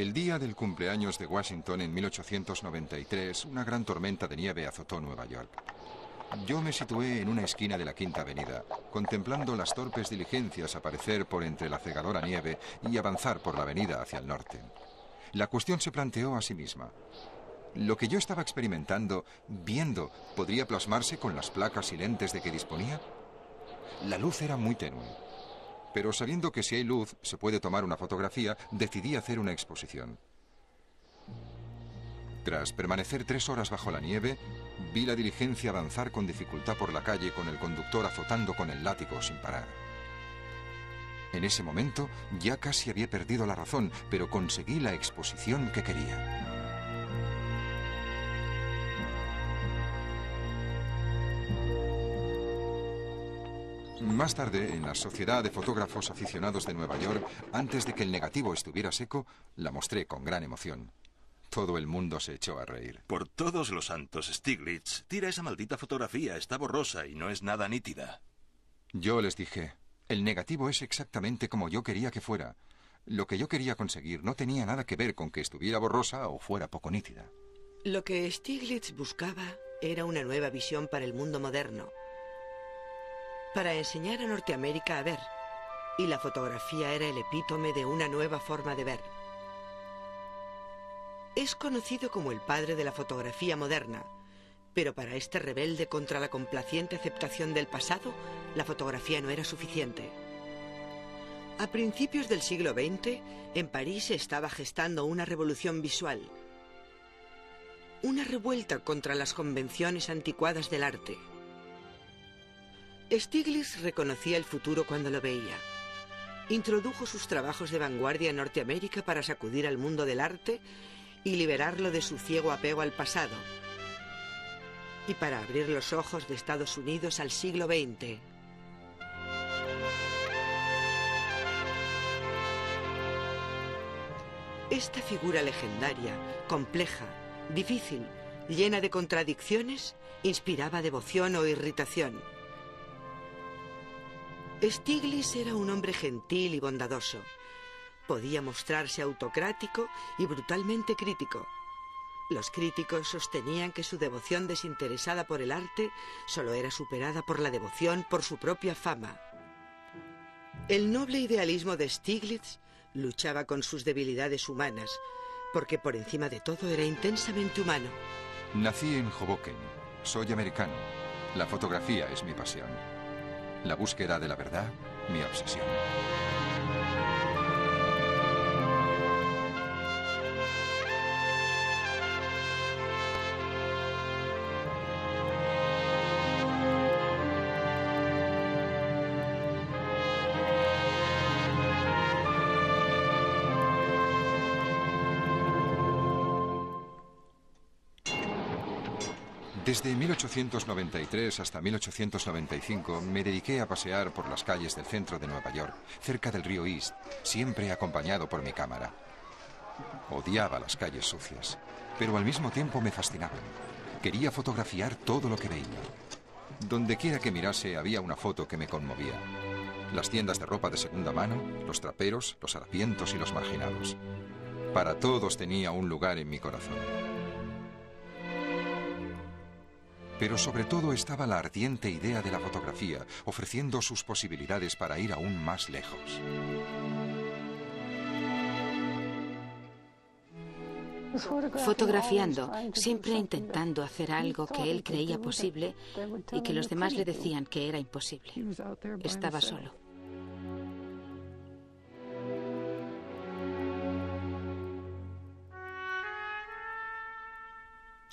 El día del cumpleaños de Washington en 1893, una gran tormenta de nieve azotó Nueva York. Yo me situé en una esquina de la Quinta Avenida, contemplando las torpes diligencias aparecer por entre la cegadora nieve y avanzar por la avenida hacia el norte. La cuestión se planteó a sí misma. ¿Lo que yo estaba experimentando, viendo, podría plasmarse con las placas y lentes de que disponía? La luz era muy tenue. Pero sabiendo que si hay luz se puede tomar una fotografía, decidí hacer una exposición. Tras permanecer 3 horas bajo la nieve, vi la diligencia avanzar con dificultad por la calle con el conductor azotando con el látigo sin parar. En ese momento ya casi había perdido la razón, pero conseguí la exposición que quería. Más tarde, en la Sociedad de Fotógrafos Aficionados de Nueva York, antes de que el negativo estuviera seco, la mostré con gran emoción. Todo el mundo se echó a reír. Por todos los santos, Stiglitz, tira esa maldita fotografía, está borrosa y no es nada nítida. Yo les dije, el negativo es exactamente como yo quería que fuera. Lo que yo quería conseguir no tenía nada que ver con que estuviera borrosa o fuera poco nítida. Lo que Stiglitz buscaba era una nueva visión para el mundo moderno, para enseñar a Norteamérica a ver, y la fotografía era el epítome de una nueva forma de ver. Es conocido como el padre de la fotografía moderna, pero para este rebelde contra la complaciente aceptación del pasado, la fotografía no era suficiente. A principios del siglo XX, en París se estaba gestando una revolución visual, una revuelta contra las convenciones anticuadas del arte. Stiglitz reconocía el futuro cuando lo veía. Introdujo sus trabajos de vanguardia en Norteamérica para sacudir al mundo del arte y liberarlo de su ciego apego al pasado, y para abrir los ojos de Estados Unidos al siglo XX. Esta figura legendaria, compleja, difícil, llena de contradicciones, inspiraba devoción o irritación. Stiglitz era un hombre gentil y bondadoso. Podía mostrarse autocrático y brutalmente crítico. Los críticos sostenían que su devoción desinteresada por el arte solo era superada por la devoción por su propia fama. El noble idealismo de Stiglitz luchaba con sus debilidades humanas, porque por encima de todo era intensamente humano. Nací en Hoboken. Soy americano. La fotografía es mi pasión. La búsqueda de la verdad, mi obsesión. Desde 1893 hasta 1895 me dediqué a pasear por las calles del centro de Nueva York, cerca del río East, siempre acompañado por mi cámara. Odiaba las calles sucias, pero al mismo tiempo me fascinaban. Quería fotografiar todo lo que veía. Donde quiera que mirase había una foto que me conmovía. Las tiendas de ropa de segunda mano, los traperos, los harapientos y los marginados. Para todos tenía un lugar en mi corazón. Pero sobre todo estaba la ardiente idea de la fotografía, ofreciendo sus posibilidades para ir aún más lejos. Fotografiando, siempre intentando hacer algo que él creía posible y que los demás le decían que era imposible. Estaba solo.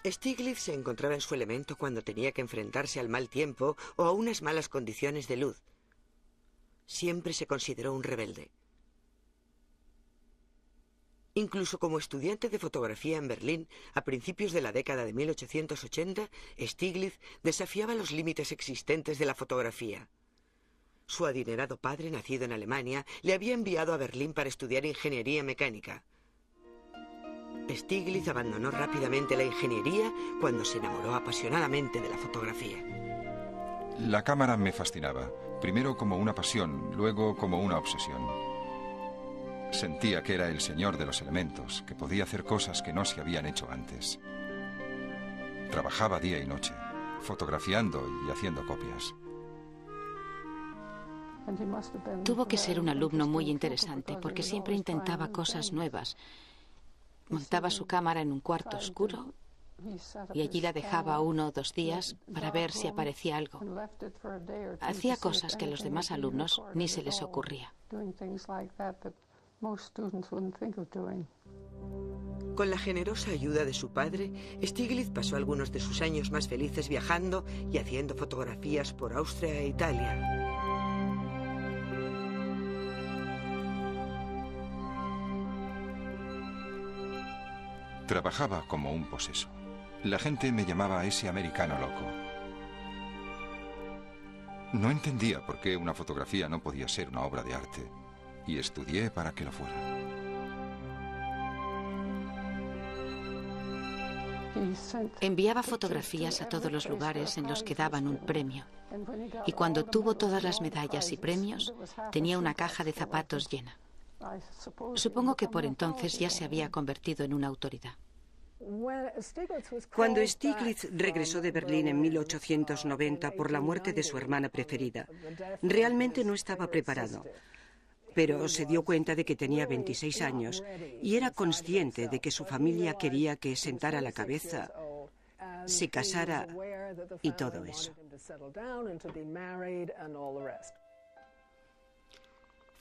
Stiglitz se encontraba en su elemento cuando tenía que enfrentarse al mal tiempo o a unas malas condiciones de luz. Siempre se consideró un rebelde. Incluso como estudiante de fotografía en Berlín, a principios de la década de 1880, Stiglitz desafiaba los límites existentes de la fotografía. Su adinerado padre, nacido en Alemania, le había enviado a Berlín para estudiar ingeniería mecánica. Stiglitz abandonó rápidamente la ingeniería cuando se enamoró apasionadamente de la fotografía. La cámara me fascinaba, primero como una pasión, luego como una obsesión. Sentía que era el señor de los elementos, que podía hacer cosas que no se habían hecho antes. Trabajaba día y noche, fotografiando y haciendo copias. Tuvo que ser un alumno muy interesante porque siempre intentaba cosas nuevas. Montaba su cámara en un cuarto oscuro y allí la dejaba 1 o 2 días para ver si aparecía algo. Hacía cosas que a los demás alumnos ni se les ocurría. Con la generosa ayuda de su padre, Stiglitz pasó algunos de sus años más felices viajando y haciendo fotografías por Austria e Italia. Trabajaba como un poseso. La gente me llamaba ese americano loco. No entendía por qué una fotografía no podía ser una obra de arte, y estudié para que lo fuera. Enviaba fotografías a todos los lugares en los que daban un premio. Y cuando tuvo todas las medallas y premios, tenía una caja de zapatos llena. Supongo que por entonces ya se había convertido en una autoridad. Cuando Stiglitz regresó de Berlín en 1890 por la muerte de su hermana preferida, realmente no estaba preparado. Pero se dio cuenta de que tenía 26 años y era consciente de que su familia quería que sentara la cabeza, se casara y todo eso.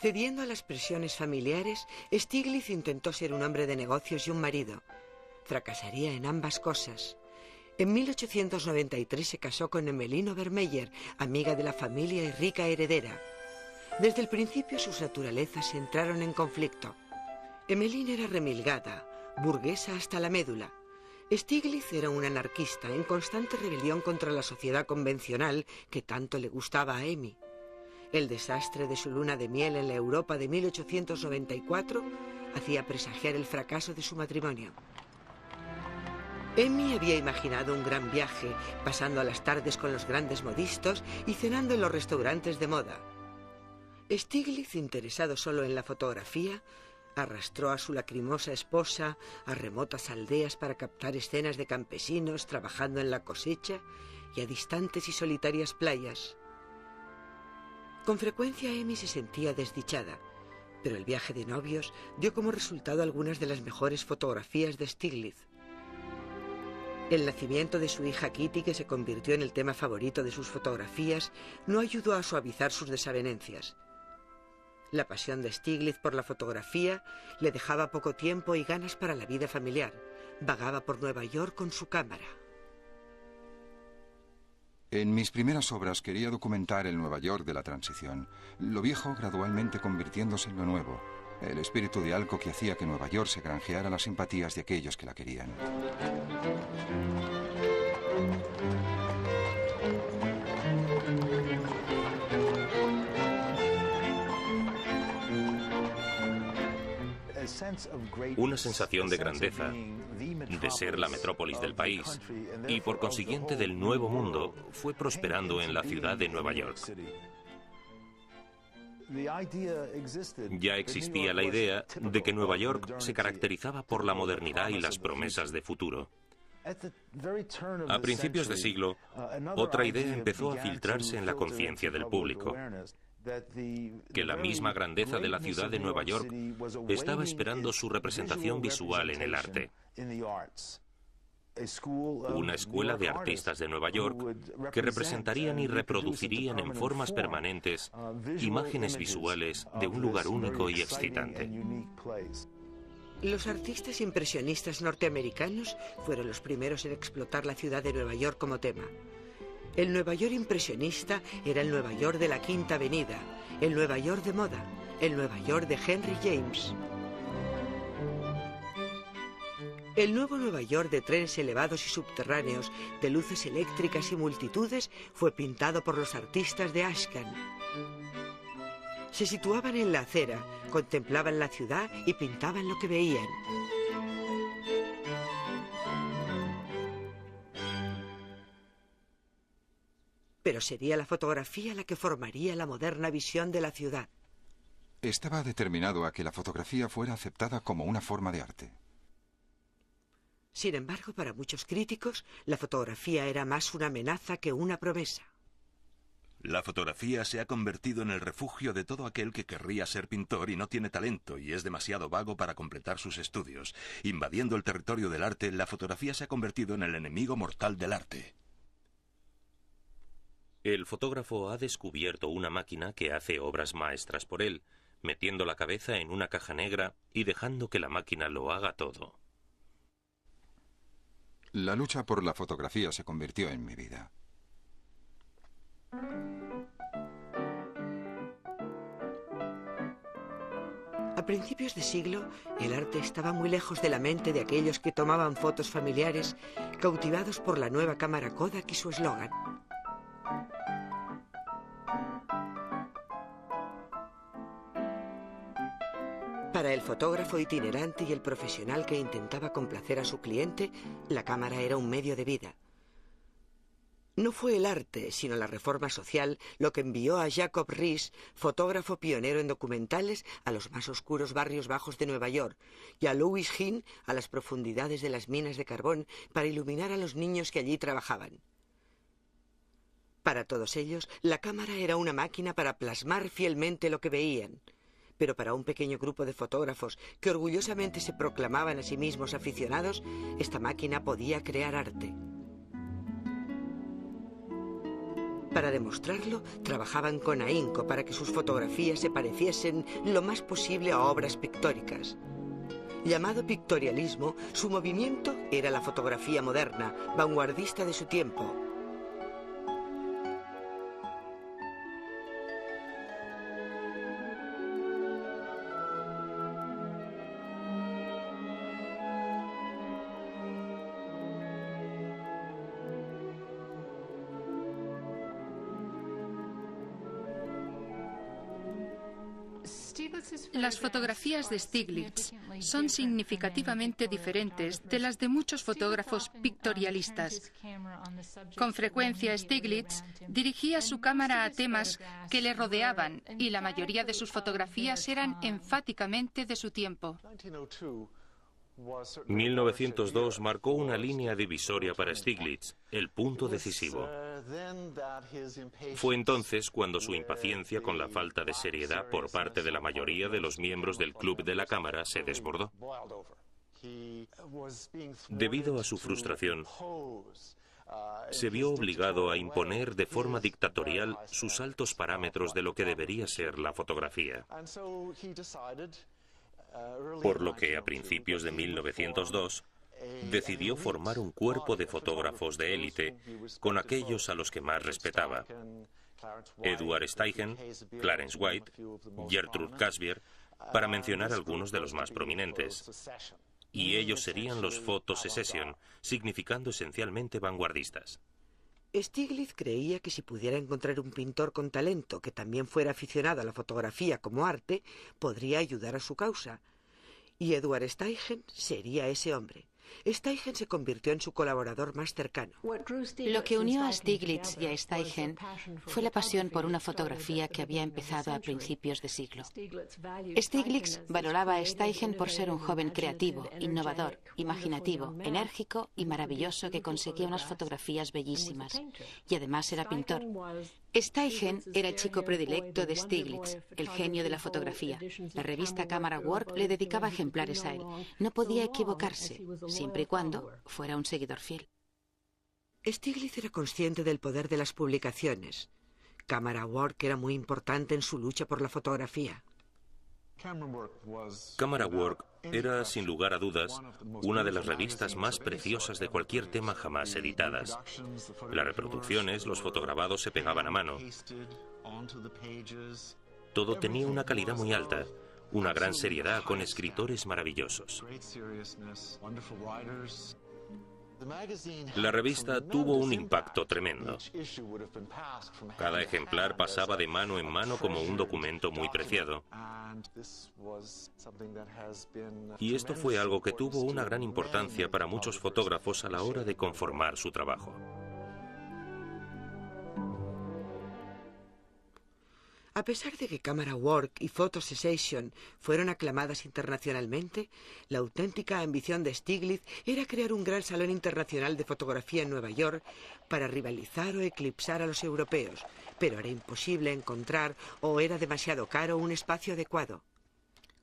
Cediendo a las presiones familiares, Stiglitz intentó ser un hombre de negocios y un marido. Fracasaría en ambas cosas. En 1893 se casó con Emmeline Obermeyer, amiga de la familia y rica heredera. Desde el principio sus naturalezas entraron en conflicto. Emmeline era remilgada, burguesa hasta la médula. Stiglitz era un anarquista en constante rebelión contra la sociedad convencional que tanto le gustaba a Emmy. El desastre de su luna de miel en la Europa de 1894 hacía presagiar el fracaso de su matrimonio. Emmy había imaginado un gran viaje, pasando las tardes con los grandes modistos y cenando en los restaurantes de moda. Stiglitz, interesado solo en la fotografía, arrastró a su lacrimosa esposa a remotas aldeas para captar escenas de campesinos trabajando en la cosecha y a distantes y solitarias playas. Con frecuencia Emmy se sentía desdichada, pero el viaje de novios dio como resultado algunas de las mejores fotografías de Stiglitz. El nacimiento de su hija Kitty, que se convirtió en el tema favorito de sus fotografías, no ayudó a suavizar sus desavenencias. La pasión de Stiglitz por la fotografía le dejaba poco tiempo y ganas para la vida familiar. Vagaba por Nueva York con su cámara. En mis primeras obras quería documentar el Nueva York de la transición, lo viejo gradualmente convirtiéndose en lo nuevo, el espíritu de algo que hacía que Nueva York se granjeara las simpatías de aquellos que la querían. Una sensación de grandeza, de ser la metrópolis del país y por consiguiente del nuevo mundo, fue prosperando en la ciudad de Nueva York. Ya existía la idea de que Nueva York se caracterizaba por la modernidad y las promesas de futuro. A principios de siglo, otra idea empezó a filtrarse en la conciencia del público, que la misma grandeza de la ciudad de Nueva York estaba esperando su representación visual en el arte. Una escuela de artistas de Nueva York que representarían y reproducirían en formas permanentes imágenes visuales de un lugar único y excitante. Los artistas impresionistas norteamericanos fueron los primeros en explotar la ciudad de Nueva York como tema. El Nueva York impresionista era el Nueva York de la Quinta Avenida, el Nueva York de moda, el Nueva York de Henry James. El nuevo Nueva York de trenes elevados y subterráneos, de luces eléctricas y multitudes, fue pintado por los artistas de Ashcan. Se situaban en la acera, contemplaban la ciudad y pintaban lo que veían. Pero sería la fotografía la que formaría la moderna visión de la ciudad. Estaba determinado a que la fotografía fuera aceptada como una forma de arte. Sin embargo, para muchos críticos, la fotografía era más una amenaza que una promesa. La fotografía se ha convertido en el refugio de todo aquel que querría ser pintor y no tiene talento y es demasiado vago para completar sus estudios. Invadiendo el territorio del arte, la fotografía se ha convertido en el enemigo mortal del arte. El fotógrafo ha descubierto una máquina que hace obras maestras por él, metiendo la cabeza en una caja negra y dejando que la máquina lo haga todo. La lucha por la fotografía se convirtió en mi vida. A principios de siglo, el arte estaba muy lejos de la mente de aquellos que tomaban fotos familiares, cautivados por la nueva cámara Kodak y su eslogan. Para el fotógrafo itinerante y el profesional que intentaba complacer a su cliente, la cámara era un medio de vida. No fue el arte, sino la reforma social, lo que envió a Jacob Riis, fotógrafo pionero en documentales, a los más oscuros barrios bajos de Nueva York, y a Louis Hinn a las profundidades de las minas de carbón para iluminar a los niños que allí trabajaban. Para todos ellos, la cámara era una máquina para plasmar fielmente lo que veían. Pero para un pequeño grupo de fotógrafos que orgullosamente se proclamaban a sí mismos aficionados, esta máquina podía crear arte. Para demostrarlo, trabajaban con ahínco para que sus fotografías se pareciesen lo más posible a obras pictóricas. Llamado pictorialismo, su movimiento era la fotografía moderna, vanguardista de su tiempo. Las fotografías de Stiglitz son significativamente diferentes de las de muchos fotógrafos pictorialistas. Con frecuencia, Stiglitz dirigía su cámara a temas que le rodeaban y la mayoría de sus fotografías eran enfáticamente de su tiempo. 1902 marcó una línea divisoria para Stiglitz, el punto decisivo. Fue entonces cuando su impaciencia con la falta de seriedad por parte de la mayoría de los miembros del club de la cámara se desbordó. Debido a su frustración, se vio obligado a imponer de forma dictatorial sus altos parámetros de lo que debería ser la fotografía. Por lo que a principios de 1902 decidió formar un cuerpo de fotógrafos de élite con aquellos a los que más respetaba: Edward Steichen, Clarence White, Gertrude Cassirer, para mencionar algunos de los más prominentes. Y ellos serían los Photo Secession, significando esencialmente vanguardistas. Stiglitz creía que si pudiera encontrar un pintor con talento que también fuera aficionado a la fotografía como arte, podría ayudar a su causa. Y Edward Steichen sería ese hombre. Steichen se convirtió en su colaborador más cercano. Lo que unió a Stiglitz y a Steichen fue la pasión por una fotografía que había empezado a principios de siglo. Stiglitz valoraba a Steichen por ser un joven creativo, innovador, imaginativo, enérgico y maravilloso que conseguía unas fotografías bellísimas. Y además era pintor. Steichen era el chico predilecto de Stiglitz, el genio de la fotografía. La revista Camera Work le dedicaba ejemplares a él. No podía equivocarse, siempre y cuando fuera un seguidor fiel. Stiglitz era consciente del poder de las publicaciones. Camera Work era muy importante en su lucha por la fotografía. Camera Work era, sin lugar a dudas, una de las revistas más preciosas de cualquier tema jamás editadas. Las reproducciones, los fotograbados se pegaban a mano. Todo tenía una calidad muy alta, una gran seriedad con escritores maravillosos. La revista tuvo un impacto tremendo. Cada ejemplar pasaba de mano en mano como un documento muy preciado. Y esto fue algo que tuvo una gran importancia para muchos fotógrafos a la hora de conformar su trabajo. A pesar de que Camera Work y Photo Sensation fueron aclamadas internacionalmente, la auténtica ambición de Stiglitz era crear un gran salón internacional de fotografía en Nueva York para rivalizar o eclipsar a los europeos, pero era imposible encontrar o era demasiado caro un espacio adecuado.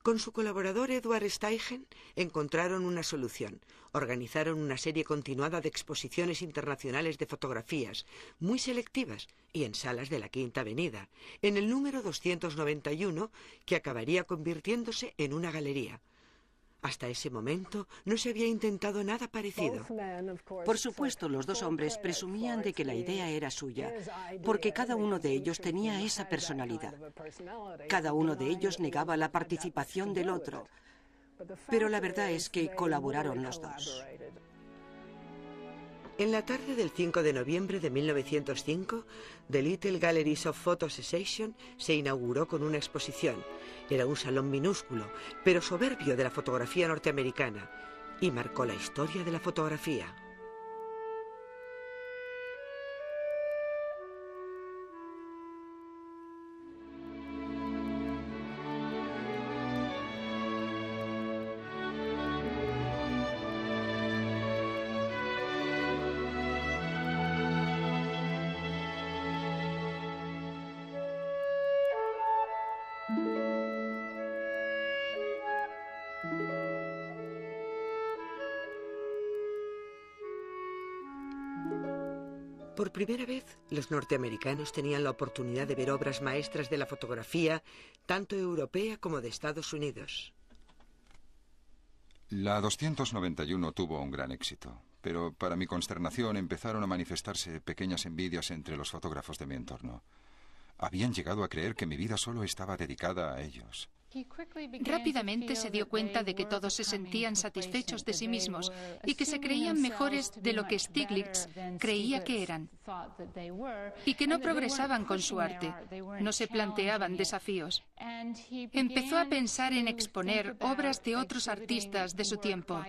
Con su colaborador Edward Steichen encontraron una solución. Organizaron una serie continuada de exposiciones internacionales de fotografías, muy selectivas y en salas de la Quinta Avenida, en el número 291, que acabaría convirtiéndose en una galería. Hasta ese momento no se había intentado nada parecido. Por supuesto, los dos hombres presumían de que la idea era suya, porque cada uno de ellos tenía esa personalidad. Cada uno de ellos negaba la participación del otro, pero la verdad es que colaboraron los dos. En la tarde del 5 de noviembre de 1905, The Little Galleries of Photo Sensation se inauguró con una exposición. Era un salón minúsculo, pero soberbio de la fotografía norteamericana, y marcó la historia de la fotografía. Por primera vez, los norteamericanos tenían la oportunidad de ver obras maestras de la fotografía, tanto europea como de Estados Unidos. La 291 tuvo un gran éxito, pero para mi consternación empezaron a manifestarse pequeñas envidias entre los fotógrafos de mi entorno. Habían llegado a creer que mi vida solo estaba dedicada a ellos. Rápidamente se dio cuenta de que todos se sentían satisfechos de sí mismos y que se creían mejores de lo que Stiglitz creía que eran, y que no progresaban con su arte, no se planteaban desafíos. Empezó a pensar en exponer obras de otros artistas de su tiempo.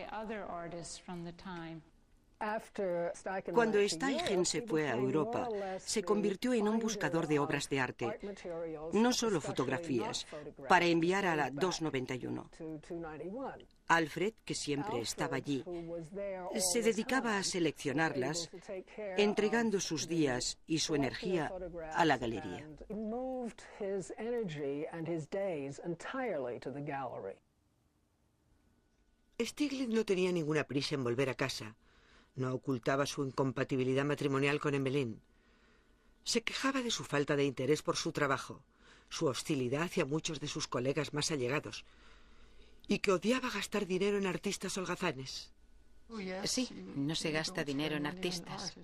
Cuando Steichen se fue a Europa, se convirtió en un buscador de obras de arte, no solo fotografías, para enviar a la 291. Alfred, que siempre estaba allí, se dedicaba a seleccionarlas, entregando sus días y su energía a la galería. Stiglitz no tenía ninguna prisa en volver a casa. No ocultaba su incompatibilidad matrimonial con Emmeline. Se quejaba de su falta de interés por su trabajo, su hostilidad hacia muchos de sus colegas más allegados, y que odiaba gastar dinero en artistas holgazanes. Sí, no se gasta dinero en artistas.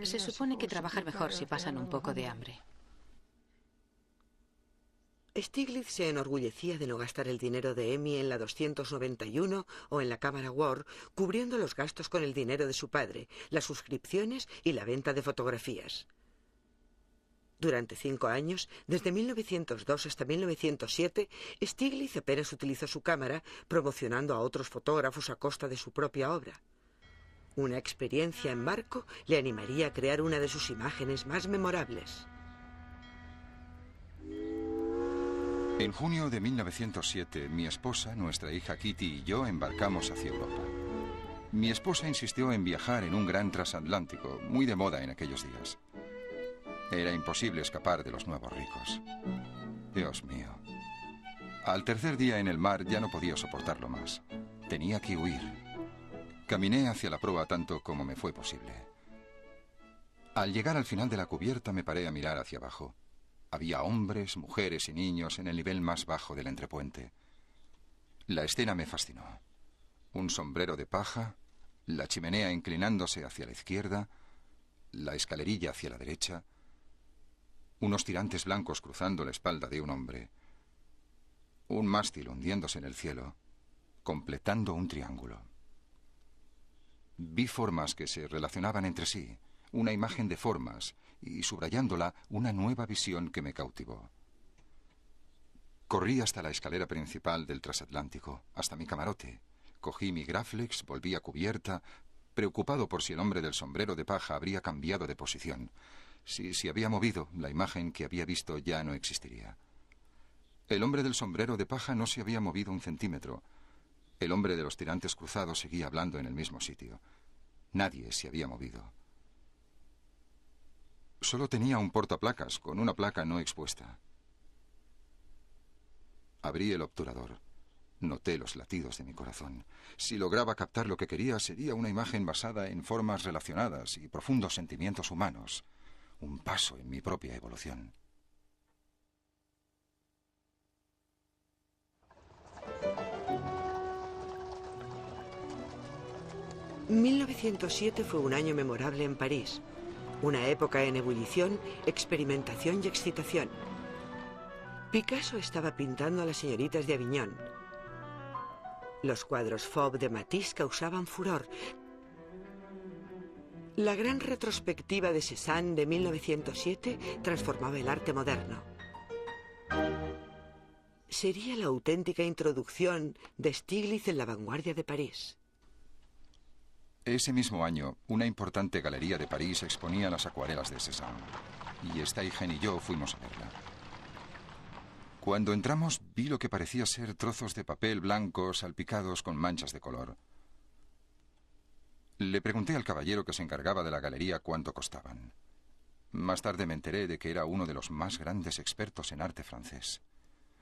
Se supone que trabajan mejor si pasan un poco de hambre. Stiglitz se enorgullecía de no gastar el dinero de Emmy en la 291 o en la Camera Work, cubriendo los gastos con el dinero de su padre, las suscripciones y la venta de fotografías. Durante 5 años, desde 1902 hasta 1907, Stiglitz apenas utilizó su cámara, promocionando a otros fotógrafos a costa de su propia obra. Una experiencia en barco le animaría a crear una de sus imágenes más memorables. En junio de 1907, mi esposa, nuestra hija Kitty y yo embarcamos hacia Europa. Mi esposa insistió en viajar en un gran transatlántico, muy de moda en aquellos días. Era imposible escapar de los nuevos ricos. Dios mío. Al tercer día en el mar ya no podía soportarlo más. Tenía que huir. Caminé hacia la proa tanto como me fue posible. Al llegar al final de la cubierta me paré a mirar hacia abajo. Había hombres, mujeres y niños en el nivel más bajo del entrepuente. La escena me fascinó. Un sombrero de paja, la chimenea inclinándose hacia la izquierda, la escalerilla hacia la derecha, unos tirantes blancos cruzando la espalda de un hombre, un mástil hundiéndose en el cielo, completando un triángulo. Vi formas que se relacionaban entre sí, una imagen de formas, y subrayándola, una nueva visión que me cautivó. Corrí hasta la escalera principal del transatlántico, hasta mi camarote. Cogí mi Graflex, volví a cubierta, preocupado por si el hombre del sombrero de paja habría cambiado de posición. Si se había movido, la imagen que había visto ya no existiría. El hombre del sombrero de paja no se había movido un centímetro. El hombre de los tirantes cruzados seguía hablando en el mismo sitio. Nadie se había movido. Solo tenía un portaplacas con una placa no expuesta. Abrí el obturador. Noté los latidos de mi corazón. Si lograba captar lo que quería, sería una imagen basada en formas relacionadas y profundos sentimientos humanos. Un paso en mi propia evolución. «1907 fue un año memorable en París. Una época en ebullición, experimentación y excitación. Picasso estaba pintando a las señoritas de Aviñón. Los cuadros Fauve de Matisse causaban furor. La gran retrospectiva de Cézanne de 1907 transformaba el arte moderno. Sería la auténtica introducción de Stieglitz en la vanguardia de París. Ese mismo año, una importante galería de París exponía las acuarelas de Cézanne, y Steichen y yo fuimos a verla. Cuando entramos, vi lo que parecía ser trozos de papel blanco salpicados con manchas de color. Le pregunté al caballero que se encargaba de la galería cuánto costaban. Más tarde me enteré de que era uno de los más grandes expertos en arte francés.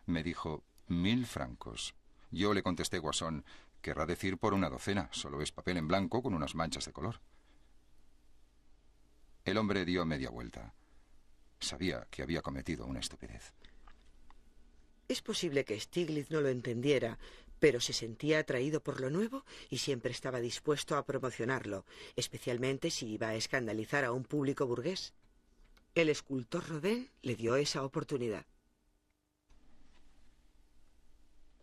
Me dijo, 1000 francos. Yo le contesté guasón, querrá decir por una docena, solo es papel en blanco con unas manchas de color. El hombre dio media vuelta. Sabía que había cometido una estupidez. Es posible que Stieglitz no lo entendiera, pero se sentía atraído por lo nuevo y siempre estaba dispuesto a promocionarlo, especialmente si iba a escandalizar a un público burgués. El escultor Rodin le dio esa oportunidad.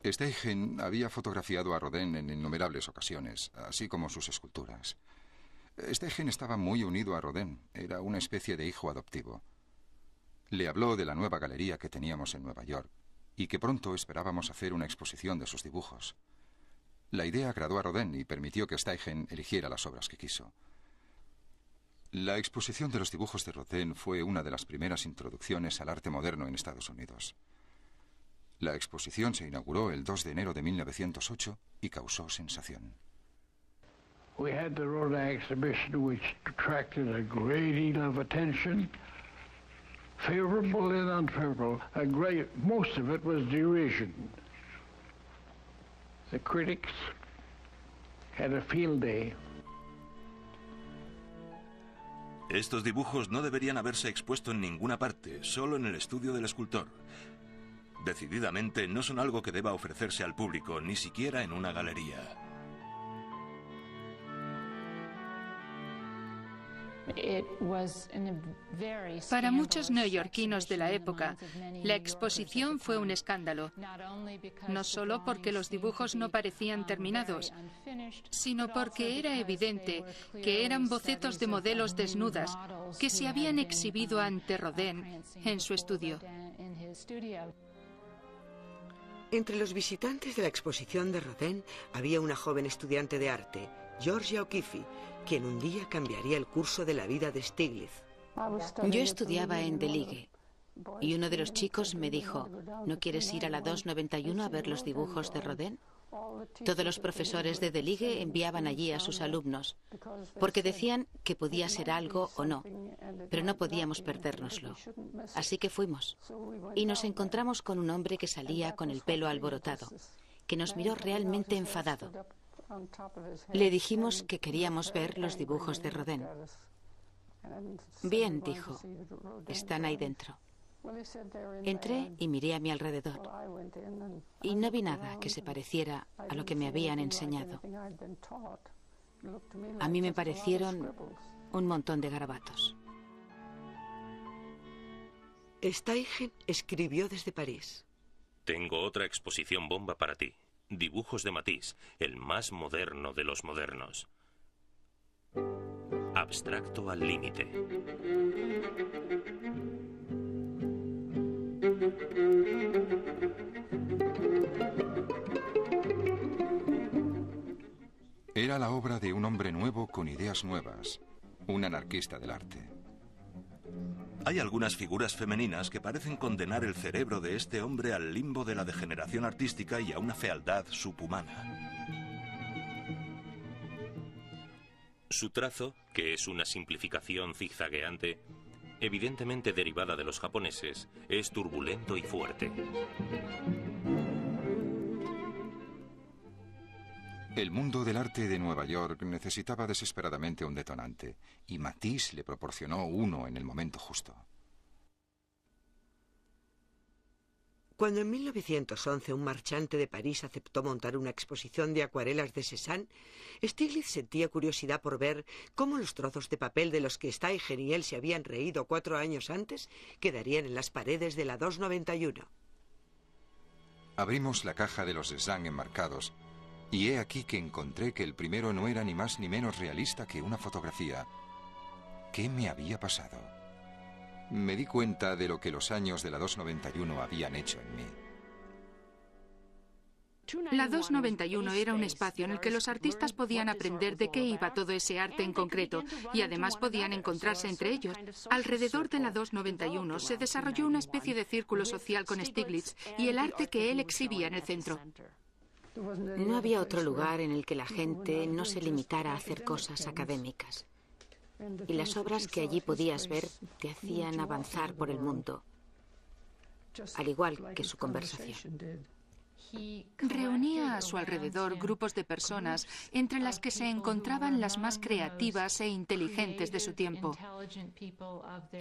Steichen había fotografiado a Rodin en innumerables ocasiones, así como sus esculturas. Steichen estaba muy unido a Rodin, era una especie de hijo adoptivo. Le habló de la nueva galería que teníamos en Nueva York y que pronto esperábamos hacer una exposición de sus dibujos. La idea agradó a Rodin y permitió que Steichen eligiera las obras que quiso. La exposición de los dibujos de Rodin fue una de las primeras introducciones al arte moderno en Estados Unidos. La exposición se inauguró el 2 de enero de 1908 y causó sensación. We had the Rodin exhibition, which attracted a great deal of attention, favorable and unfavorable. Most of it was derision. The critics had a field day. Estos dibujos no deberían haberse expuesto en ninguna parte, solo en el estudio del escultor. Decididamente no son algo que deba ofrecerse al público, ni siquiera en una galería. Para muchos neoyorquinos de la época, la exposición fue un escándalo, no solo porque los dibujos no parecían terminados, sino porque era evidente que eran bocetos de modelos desnudas que se habían exhibido ante Rodin en su estudio. Entre los visitantes de la exposición de Rodin había una joven estudiante de arte, Georgia O'Keeffe, quien un día cambiaría el curso de la vida de Stieglitz. Yo estudiaba en Deligue y uno de los chicos me dijo, ¿no quieres ir a la 291 a ver los dibujos de Rodin? Todos los profesores de Deligue enviaban allí a sus alumnos, porque decían que podía ser algo o no, pero no podíamos perdérnoslo. Así que fuimos, y nos encontramos con un hombre que salía con el pelo alborotado, que nos miró realmente enfadado. Le dijimos que queríamos ver los dibujos de Rodin. Bien, dijo, están ahí dentro. Entré y miré a mi alrededor y no vi nada que se pareciera a lo que me habían enseñado. A mí me parecieron un montón de garabatos. Steichen escribió desde París. Tengo otra exposición bomba para ti. Dibujos de Matisse, el más moderno de los modernos. Abstracto al límite. Era la obra de un hombre nuevo con ideas nuevas, un anarquista del arte. Hay algunas figuras femeninas que parecen condenar el cerebro de este hombre al limbo de la degeneración artística y a una fealdad subhumana. Su trazo, que es una simplificación zigzagueante, evidentemente derivada de los japoneses, es turbulento y fuerte. El mundo del arte de Nueva York necesitaba desesperadamente un detonante, y Matisse le proporcionó uno en el momento justo. Cuando en 1911 un marchante de París aceptó montar una exposición de acuarelas de Cézanne, Stiglitz sentía curiosidad por ver cómo los trozos de papel de los que Steiger y él se habían reído 4 años antes quedarían en las paredes de la 291. Abrimos la caja de los Cézanne enmarcados, y he aquí que encontré que el primero no era ni más ni menos realista que una fotografía. ¿Qué me había pasado? Me di cuenta de lo que los años de la 291 habían hecho en mí. La 291 era un espacio en el que los artistas podían aprender de qué iba todo ese arte en concreto y además podían encontrarse entre ellos. Alrededor de la 291 se desarrolló una especie de círculo social con Stiglitz y el arte que él exhibía en el centro. No había otro lugar en el que la gente no se limitara a hacer cosas académicas. Y las obras que allí podías ver te hacían avanzar por el mundo, al igual que su conversación. Reunía a su alrededor grupos de personas entre las que se encontraban las más creativas e inteligentes de su tiempo.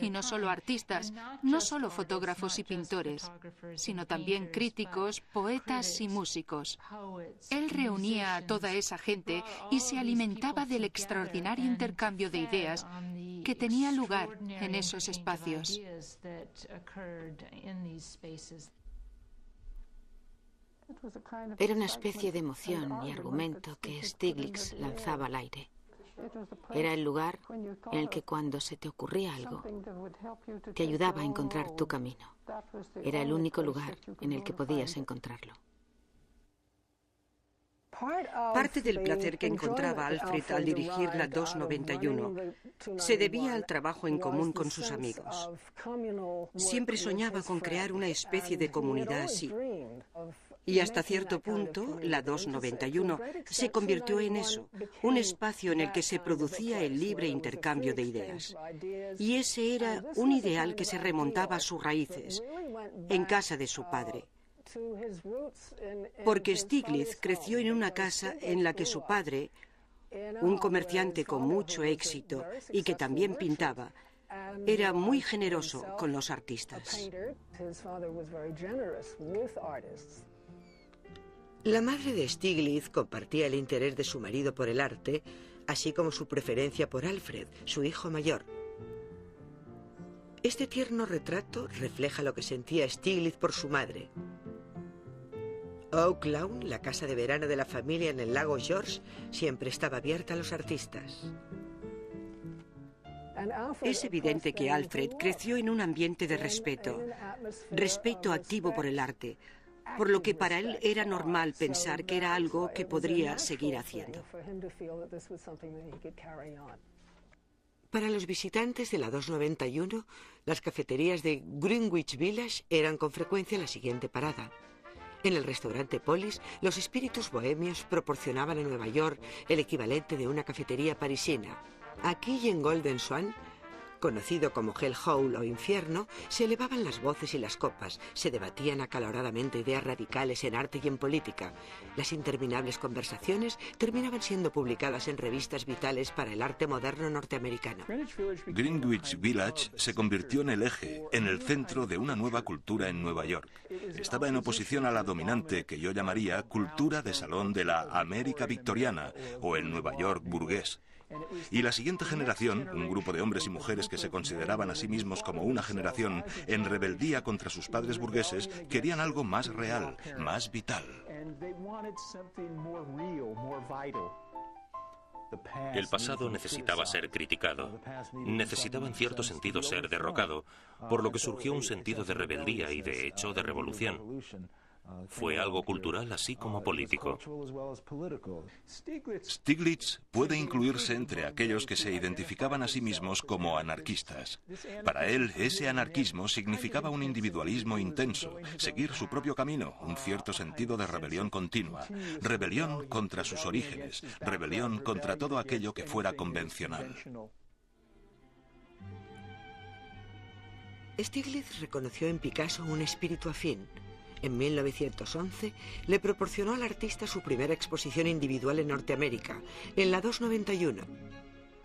Y no solo artistas, no solo fotógrafos y pintores, sino también críticos, poetas y músicos. Él reunía a toda esa gente y se alimentaba del extraordinario intercambio de ideas que tenía lugar en esos espacios. Era una especie de emoción y argumento que Stiglitz lanzaba al aire. Era el lugar en el que cuando se te ocurría algo, te ayudaba a encontrar tu camino. Era el único lugar en el que podías encontrarlo. Parte del placer que encontraba Alfred al dirigir la 291 se debía al trabajo en común con sus amigos. Siempre soñaba con crear una especie de comunidad así. Y hasta cierto punto, la 291 se convirtió en eso, un espacio en el que se producía el libre intercambio de ideas. Y ese era un ideal que se remontaba a sus raíces, en casa de su padre. Porque Stiglitz creció en una casa en la que su padre, un comerciante con mucho éxito y que también pintaba, era muy generoso con los artistas. La madre de Stiglitz compartía el interés de su marido por el arte, así como su preferencia por Alfred, su hijo mayor. Este tierno retrato refleja lo que sentía Stiglitz por su madre. Oak Lawn, la casa de verano de la familia en el lago George, siempre estaba abierta a los artistas. Es evidente que Alfred creció en un ambiente de respeto activo por el arte, por lo que para él era normal pensar que era algo que podría seguir haciendo. Para los visitantes de la 291, las cafeterías de Greenwich Village eran con frecuencia la siguiente parada. En el restaurante Polis, los espíritus bohemios proporcionaban a Nueva York el equivalente de una cafetería parisina. Aquí y en Golden Swan, conocido como Hell Hole o Infierno, se elevaban las voces y las copas, se debatían acaloradamente ideas radicales en arte y en política. Las interminables conversaciones terminaban siendo publicadas en revistas vitales para el arte moderno norteamericano. Greenwich Village se convirtió en el eje, en el centro de una nueva cultura en Nueva York. Estaba en oposición a la dominante que yo llamaría cultura de salón de la América victoriana o el Nueva York burgués. Y la siguiente generación, un grupo de hombres y mujeres que se consideraban a sí mismos como una generación en rebeldía contra sus padres burgueses, querían algo más real, más vital. El pasado necesitaba ser criticado, necesitaba en cierto sentido ser derrocado, por lo que surgió un sentido de rebeldía y de hecho de revolución. Fue algo cultural así como político. Stiglitz puede incluirse entre aquellos que se identificaban a sí mismos como anarquistas. Para él, ese anarquismo significaba un individualismo intenso, seguir su propio camino, un cierto sentido de rebelión continua, rebelión contra sus orígenes, rebelión contra todo aquello que fuera convencional. Stiglitz reconoció en Picasso un espíritu afín. En 1911 le proporcionó al artista su primera exposición individual en Norteamérica, en la 291.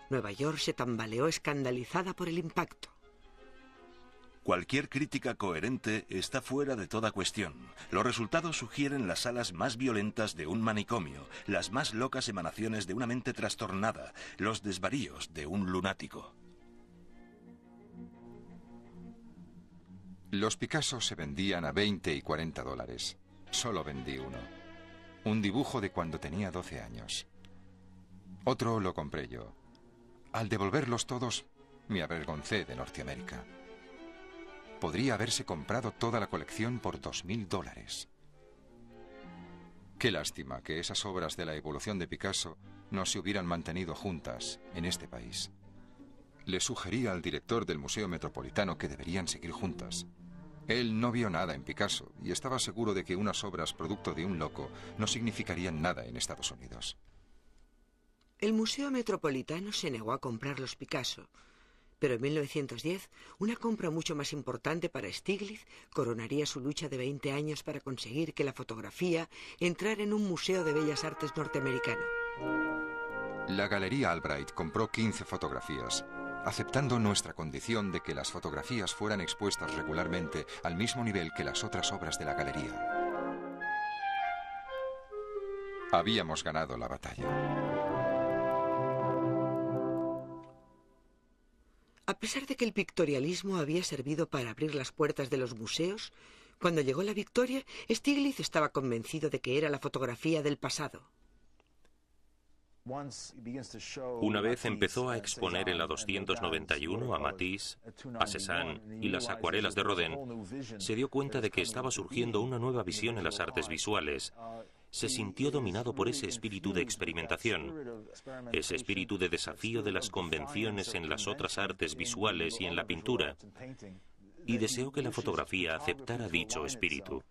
Nueva York se tambaleó escandalizada por el impacto. Cualquier crítica coherente está fuera de toda cuestión. Los resultados sugieren las alas más violentas de un manicomio, las más locas emanaciones de una mente trastornada, los desvaríos de un lunático. Los Picasso se vendían a 20 y 40 dólares. Solo vendí uno. Un dibujo de cuando tenía 12 años. Otro lo compré yo. Al devolverlos todos, me avergoncé de Norteamérica. Podría haberse comprado toda la colección por 2.000 dólares. Qué lástima que esas obras de la evolución de Picasso no se hubieran mantenido juntas en este país. Le sugerí al director del Museo Metropolitano que deberían seguir juntas. Él no vio nada en Picasso y estaba seguro de que unas obras producto de un loco no significarían nada en Estados Unidos. El Museo Metropolitano se negó a comprar los Picasso, pero en 1910 una compra mucho más importante para Stiglitz coronaría su lucha de 20 años para conseguir que la fotografía entrara en un museo de bellas artes norteamericano. La Galería Albright compró 15 fotografías, aceptando nuestra condición de que las fotografías fueran expuestas regularmente al mismo nivel que las otras obras de la galería. Habíamos ganado la batalla. A pesar de que el pictorialismo había servido para abrir las puertas de los museos, cuando llegó la victoria, Stiglitz estaba convencido de que era la fotografía del pasado. Una vez empezó a exponer en la 291 a Matisse, a Cézanne y las acuarelas de Rodin, se dio cuenta de que estaba surgiendo una nueva visión en las artes visuales. Se sintió dominado por ese espíritu de experimentación, ese espíritu de desafío de las convenciones en las otras artes visuales y en la pintura, y deseó que la fotografía aceptara dicho espíritu.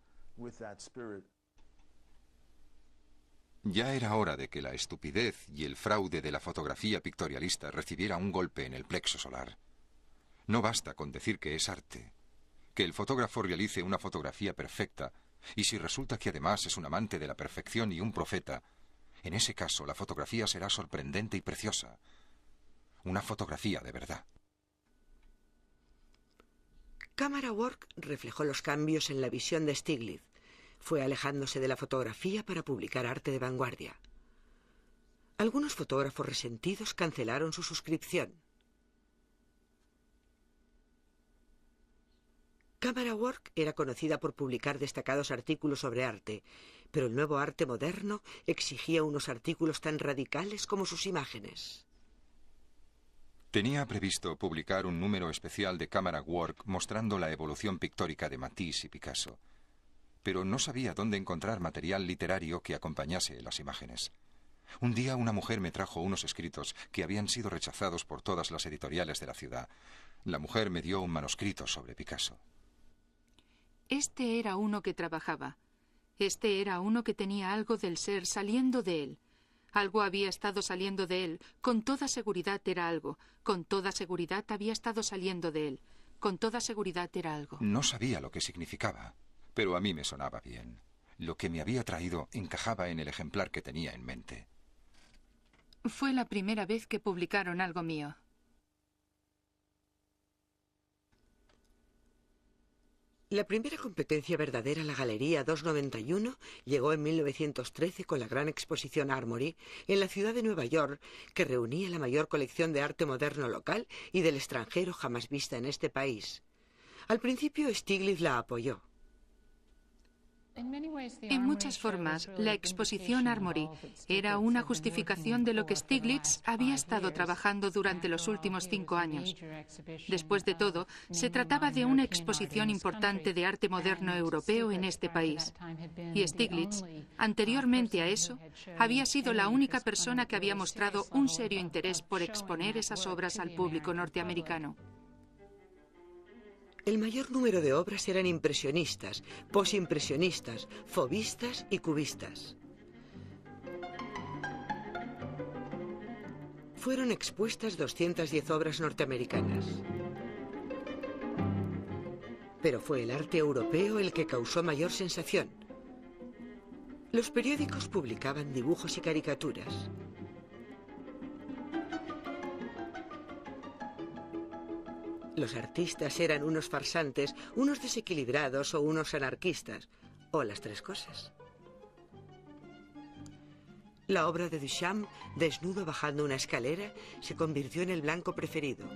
Ya era hora de que la estupidez y el fraude de la fotografía pictorialista recibiera un golpe en el plexo solar. No basta con decir que es arte, que el fotógrafo realice una fotografía perfecta, y si resulta que además es un amante de la perfección y un profeta, en ese caso la fotografía será sorprendente y preciosa. Una fotografía de verdad. Camera Work reflejó los cambios en la visión de Stiglitz. Fue alejándose de la fotografía para publicar arte de vanguardia. Algunos fotógrafos resentidos cancelaron su suscripción. Camera Work era conocida por publicar destacados artículos sobre arte, pero el nuevo arte moderno exigía unos artículos tan radicales como sus imágenes. Tenía previsto publicar un número especial de Camera Work mostrando la evolución pictórica de Matisse y Picasso, pero no sabía dónde encontrar material literario que acompañase las imágenes. Un día una mujer me trajo unos escritos que habían sido rechazados por todas las editoriales de la ciudad. La mujer me dio un manuscrito sobre Picasso. Este era uno que trabajaba. Este era uno que tenía algo del ser saliendo de él. Algo había estado saliendo de él. Con toda seguridad era algo. Con toda seguridad había estado saliendo de él. Con toda seguridad era algo. No sabía lo que significaba, pero a mí me sonaba bien. Lo que me había traído encajaba en el ejemplar que tenía en mente. Fue la primera vez que publicaron algo mío. La primera competencia verdadera, la Galería 291, llegó en 1913 con la gran exposición Armory en la ciudad de Nueva York, que reunía la mayor colección de arte moderno local y del extranjero jamás vista en este país. Al principio Stiglitz la apoyó. En muchas formas, la exposición Armory era una justificación de lo que Stieglitz había estado trabajando durante los últimos 5 años. Después de todo, se trataba de una exposición importante de arte moderno europeo en este país. Y Stieglitz, anteriormente a eso, había sido la única persona que había mostrado un serio interés por exponer esas obras al público norteamericano. El mayor número de obras eran impresionistas, posimpresionistas, fauvistas y cubistas. Fueron expuestas 210 obras norteamericanas. Pero fue el arte europeo el que causó mayor sensación. Los periódicos publicaban dibujos y caricaturas. Los artistas eran unos farsantes, unos desequilibrados o unos anarquistas, o las tres cosas. La obra de Duchamp, desnudo bajando una escalera, se convirtió en el blanco preferido.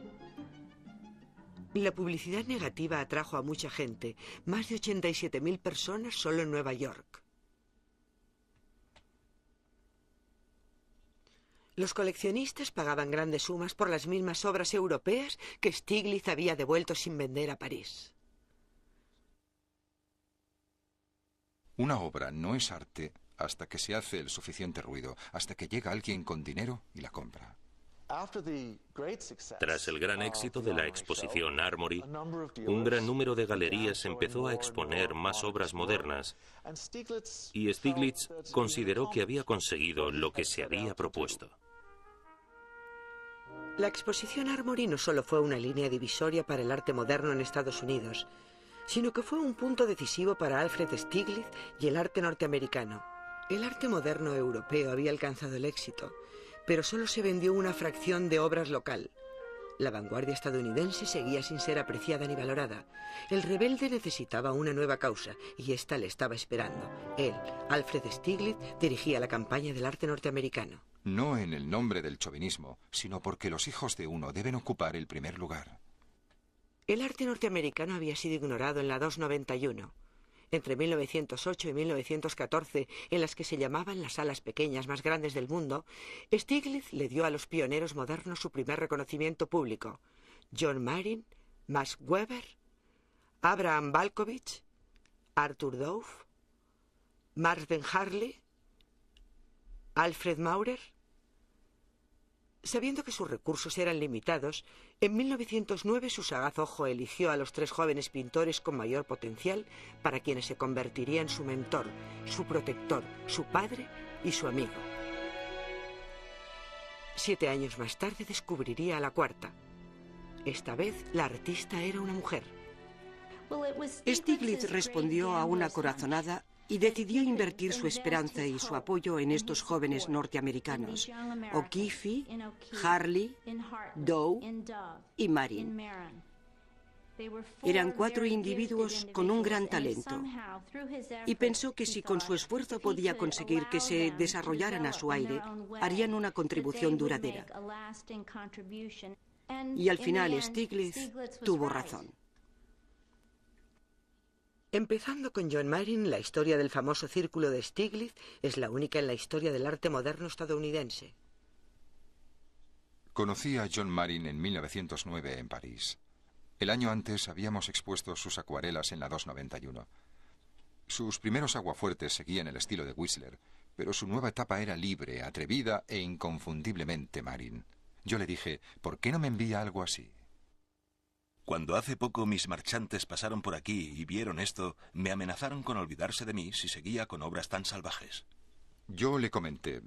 La publicidad negativa atrajo a mucha gente, más de 87.000 personas solo en Nueva York. Los coleccionistas pagaban grandes sumas por las mismas obras europeas que Stieglitz había devuelto sin vender a París. Una obra no es arte hasta que se hace el suficiente ruido, hasta que llega alguien con dinero y la compra. Tras el gran éxito de la exposición Armory, un gran número de galerías empezó a exponer más obras modernas, y Stieglitz consideró que había conseguido lo que se había propuesto. La exposición Armory no solo fue una línea divisoria para el arte moderno en Estados Unidos, sino que fue un punto decisivo para Alfred Stieglitz y el arte norteamericano. El arte moderno europeo había alcanzado el éxito, pero solo se vendió una fracción de obras local. La vanguardia estadounidense seguía sin ser apreciada ni valorada. El rebelde necesitaba una nueva causa, y ésta le estaba esperando. Él, Alfred Stieglitz, dirigía la campaña del arte norteamericano. No en el nombre del chauvinismo, sino porque los hijos de uno deben ocupar el primer lugar. El arte norteamericano había sido ignorado en la 291. Entre 1908 y 1914, en las que se llamaban las salas pequeñas más grandes del mundo, Stieglitz le dio a los pioneros modernos su primer reconocimiento público. John Marin, Max Weber, Abraham Balkovich, Arthur Dove, Marsden Harley, Alfred Maurer. Sabiendo que sus recursos eran limitados, en 1909 su sagaz ojo eligió a los 3 jóvenes pintores con mayor potencial para quienes se convertiría en su mentor, su protector, su padre y su amigo. 7 años más tarde descubriría a la cuarta. Esta vez la artista era una mujer. Stieglitz respondió a una corazonada y decidió invertir su esperanza y su apoyo en estos jóvenes norteamericanos, O'Keeffe, Harley, Doe y Marin. Eran 4 individuos con un gran talento, y pensó que si con su esfuerzo podía conseguir que se desarrollaran a su aire, harían una contribución duradera. Y al final Stieglitz tuvo razón. Empezando con John Marin, la historia del famoso círculo de Stieglitz es la única en la historia del arte moderno estadounidense. Conocí a John Marin en 1909 en París. El año antes habíamos expuesto sus acuarelas en la 291. Sus primeros aguafuertes seguían el estilo de Whistler, pero su nueva etapa era libre, atrevida e inconfundiblemente Marin. Yo le dije, ¿por qué no me envía algo así? Cuando hace poco mis marchantes pasaron por aquí y vieron esto, me amenazaron con olvidarse de mí si seguía con obras tan salvajes. Yo le comenté,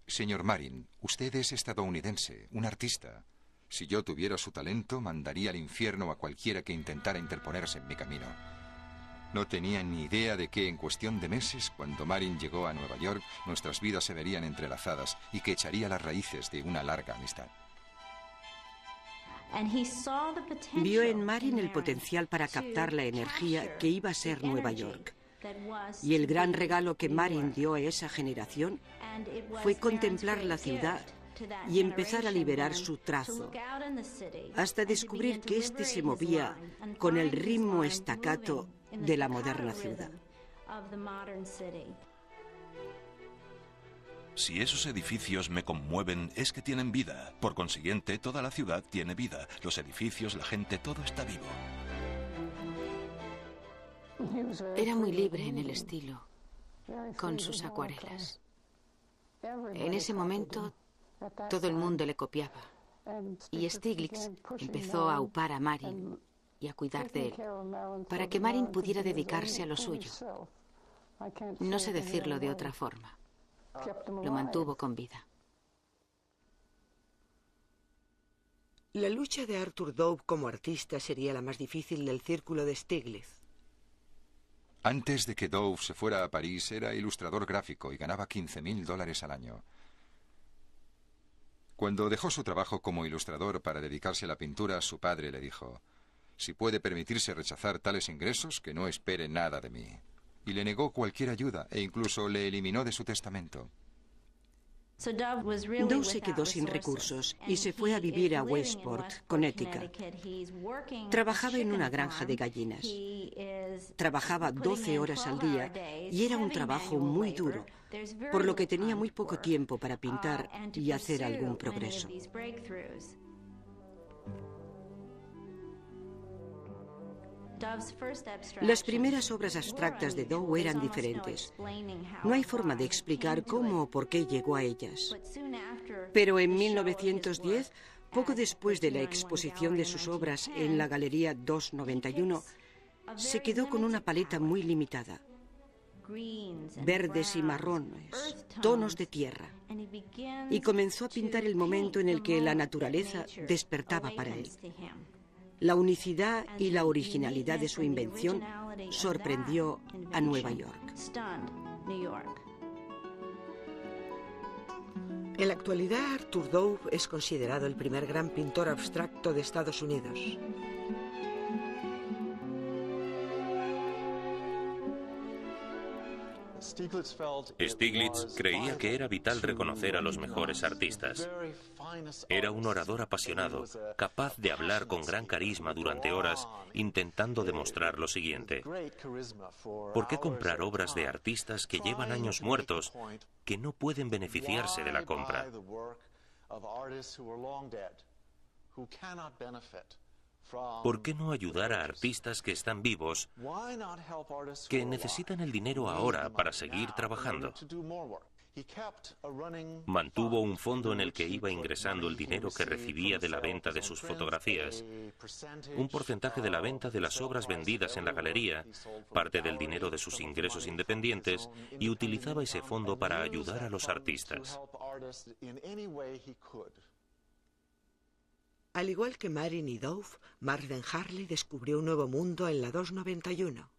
señor Marin, usted es estadounidense, un artista. Si yo tuviera su talento, mandaría al infierno a cualquiera que intentara interponerse en mi camino. No tenía ni idea de que en cuestión de meses, cuando Marin llegó a Nueva York, nuestras vidas se verían entrelazadas y que echaría las raíces de una larga amistad. Vio en Marin el potencial para captar la energía que iba a ser Nueva York. Y el gran regalo que Marin dio a esa generación fue contemplar la ciudad y empezar a liberar su trazo, hasta descubrir que éste se movía con el ritmo estacato de la moderna ciudad. Si esos edificios me conmueven, es que tienen vida. Por consiguiente, toda la ciudad tiene vida. Los edificios, la gente, todo está vivo. Era muy libre en el estilo, con sus acuarelas. En ese momento, todo el mundo le copiaba. Y Stieglitz empezó a aupar a Marin y a cuidar de él, para que Marin pudiera dedicarse a lo suyo. No sé decirlo de otra forma. Lo mantuvo con vida. La lucha de Arthur Dove como artista sería la más difícil del círculo de Stieglitz. Antes de que Dove se fuera a París, era ilustrador gráfico y ganaba $15.000 al año. Cuando dejó su trabajo como ilustrador para dedicarse a la pintura, su padre le dijo: si puede permitirse rechazar tales ingresos, que no espere nada de mí. Y le negó cualquier ayuda e incluso le eliminó de su testamento. Dove se quedó sin recursos y se fue a vivir a Westport, Connecticut. Trabajaba en una granja de gallinas. Trabajaba 12 horas al día y era un trabajo muy duro, por lo que tenía muy poco tiempo para pintar y hacer algún progreso. Las primeras obras abstractas de Dove eran diferentes. No hay forma de explicar cómo o por qué llegó a ellas. Pero en 1910, poco después de la exposición de sus obras en la Galería 291, se quedó con una paleta muy limitada. Verdes y marrones, tonos de tierra. Y comenzó a pintar el momento en el que la naturaleza despertaba para él. La unicidad y la originalidad de su invención sorprendió a Nueva York. En la actualidad, Arthur Dove es considerado el primer gran pintor abstracto de Estados Unidos. Stieglitz creía que era vital reconocer a los mejores artistas. Era un orador apasionado, capaz de hablar con gran carisma durante horas, intentando demostrar lo siguiente: ¿por qué comprar obras de artistas que llevan años muertos, que no pueden beneficiarse de la compra? ¿Por qué no ayudar a artistas que están vivos, que necesitan el dinero ahora para seguir trabajando? Mantuvo un fondo en el que iba ingresando el dinero que recibía de la venta de sus fotografías, un porcentaje de la venta de las obras vendidas en la galería, parte del dinero de sus ingresos independientes, y utilizaba ese fondo para ayudar a los artistas. Al igual que Marin y Dove, Marden Harley descubrió un nuevo mundo en la 291.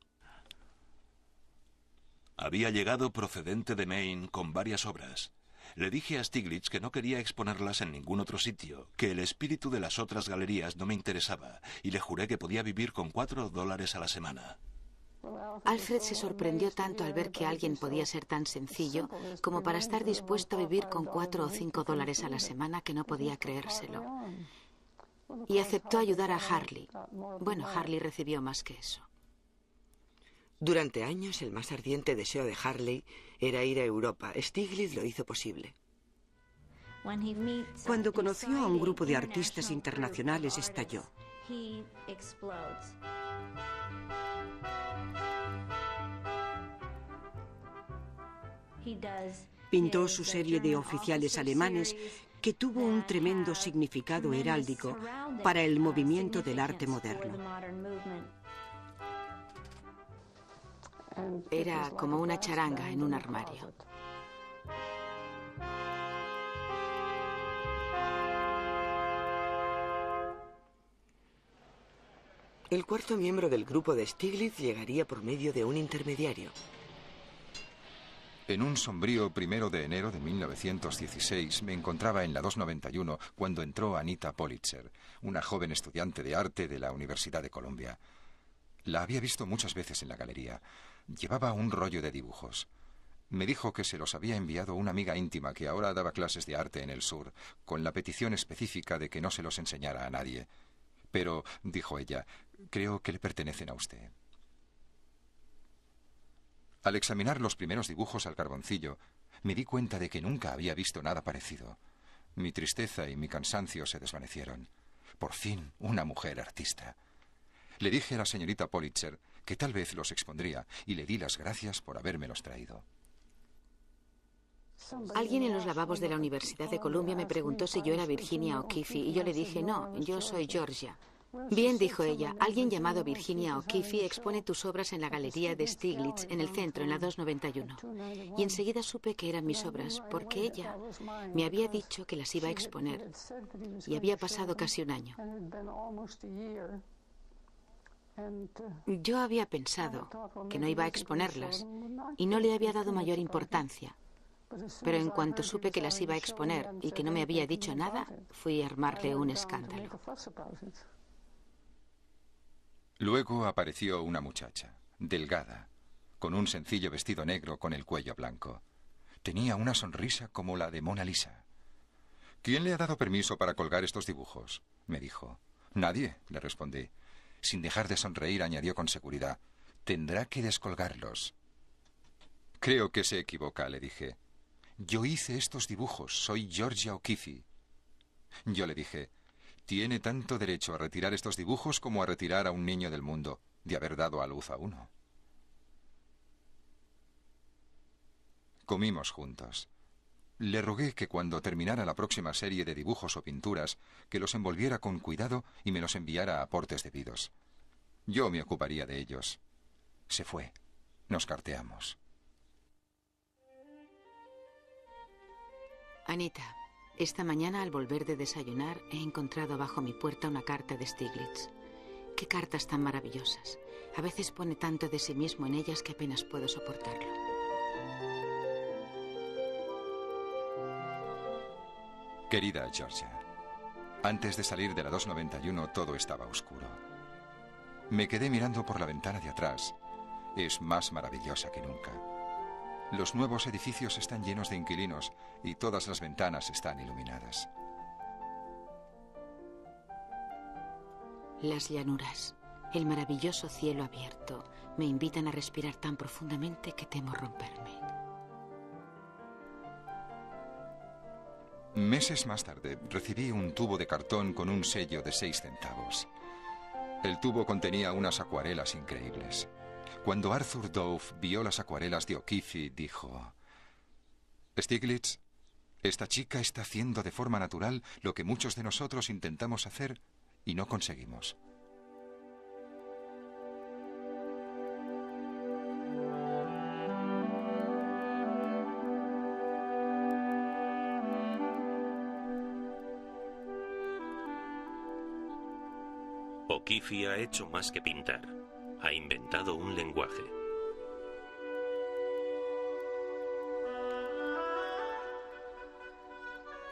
Había llegado procedente de Maine con varias obras. Le dije a Stieglitz que no quería exponerlas en ningún otro sitio, que el espíritu de las otras galerías no me interesaba, y le juré que podía vivir con $4 a la semana. Alfred se sorprendió tanto al ver que alguien podía ser tan sencillo como para estar dispuesto a vivir con $4 o $5 a la semana, que no podía creérselo. Y aceptó ayudar a Harley. Bueno, Harley recibió más que eso. Durante años, el más ardiente deseo de Harley era ir a Europa. Stieglitz lo hizo posible. Cuando conoció a un grupo de artistas internacionales, estalló. Pintó su serie de oficiales alemanes, que tuvo un tremendo significado heráldico para el movimiento del arte moderno. Era como una charanga en un armario. El cuarto miembro del grupo de Stieglitz llegaría por medio de un intermediario. En un sombrío 1 de enero de 1916 me encontraba en la 291 cuando entró Anita Politzer, una joven estudiante de arte de la Universidad de Columbia. La había visto muchas veces en la galería. Llevaba un rollo de dibujos. Me dijo que se los había enviado una amiga íntima que ahora daba clases de arte en el sur, con la petición específica de que no se los enseñara a nadie. Pero, dijo ella, creo que le pertenecen a usted. Al examinar los primeros dibujos al carboncillo, me di cuenta de que nunca había visto nada parecido. Mi tristeza y mi cansancio se desvanecieron. Por fin, una mujer artista. Le dije a la señorita Politzer que tal vez los expondría y le di las gracias por habérmelos traído. Alguien en los lavabos de la Universidad de Columbia me preguntó si yo era Virginia O'Keeffe y yo le dije, no, yo soy Georgia. Bien, dijo ella, alguien llamado Virginia O'Keeffe expone tus obras en la galería de Stieglitz, en el centro, en la 291. Y enseguida supe que eran mis obras, porque ella me había dicho que las iba a exponer. Y había pasado casi un año. Yo había pensado que no iba a exponerlas y no le había dado mayor importancia. Pero en cuanto supe que las iba a exponer y que no me había dicho nada, fui a armarle un escándalo. Luego apareció una muchacha, delgada, con un sencillo vestido negro con el cuello blanco. Tenía una sonrisa como la de Mona Lisa. ¿Quién le ha dado permiso para colgar estos dibujos?, me dijo. Nadie, le respondí. Sin dejar de sonreír, añadió con seguridad. Tendrá que descolgarlos. Creo que se equivoca, le dije. Yo hice estos dibujos, soy Georgia O'Keeffe. Yo le dije, tiene tanto derecho a retirar estos dibujos como a retirar a un niño del mundo, de haber dado a luz a uno. Comimos juntos. Le rogué que cuando terminara la próxima serie de dibujos o pinturas, que los envolviera con cuidado y me los enviara a aportes debidos. Yo me ocuparía de ellos. Se fue. Nos carteamos. Anita, esta mañana al volver de desayunar he encontrado bajo mi puerta una carta de Stieglitz. Qué cartas tan maravillosas. A veces pone tanto de sí mismo en ellas que apenas puedo soportarlo. Querida Georgia, antes de salir de la 291 todo estaba oscuro. Me quedé mirando por la ventana de atrás. Es más maravillosa que nunca. Los nuevos edificios están llenos de inquilinos y todas las ventanas están iluminadas. Las llanuras, el maravilloso cielo abierto, me invitan a respirar tan profundamente que temo romperme. Meses más tarde recibí un tubo de cartón con un sello de 6 centavos. El tubo contenía unas acuarelas increíbles. Cuando Arthur Dove vio las acuarelas de O'Keeffe, dijo: Stieglitz, esta chica está haciendo de forma natural lo que muchos de nosotros intentamos hacer y no conseguimos. O'Keeffe ha hecho más que pintar. Ha inventado un lenguaje.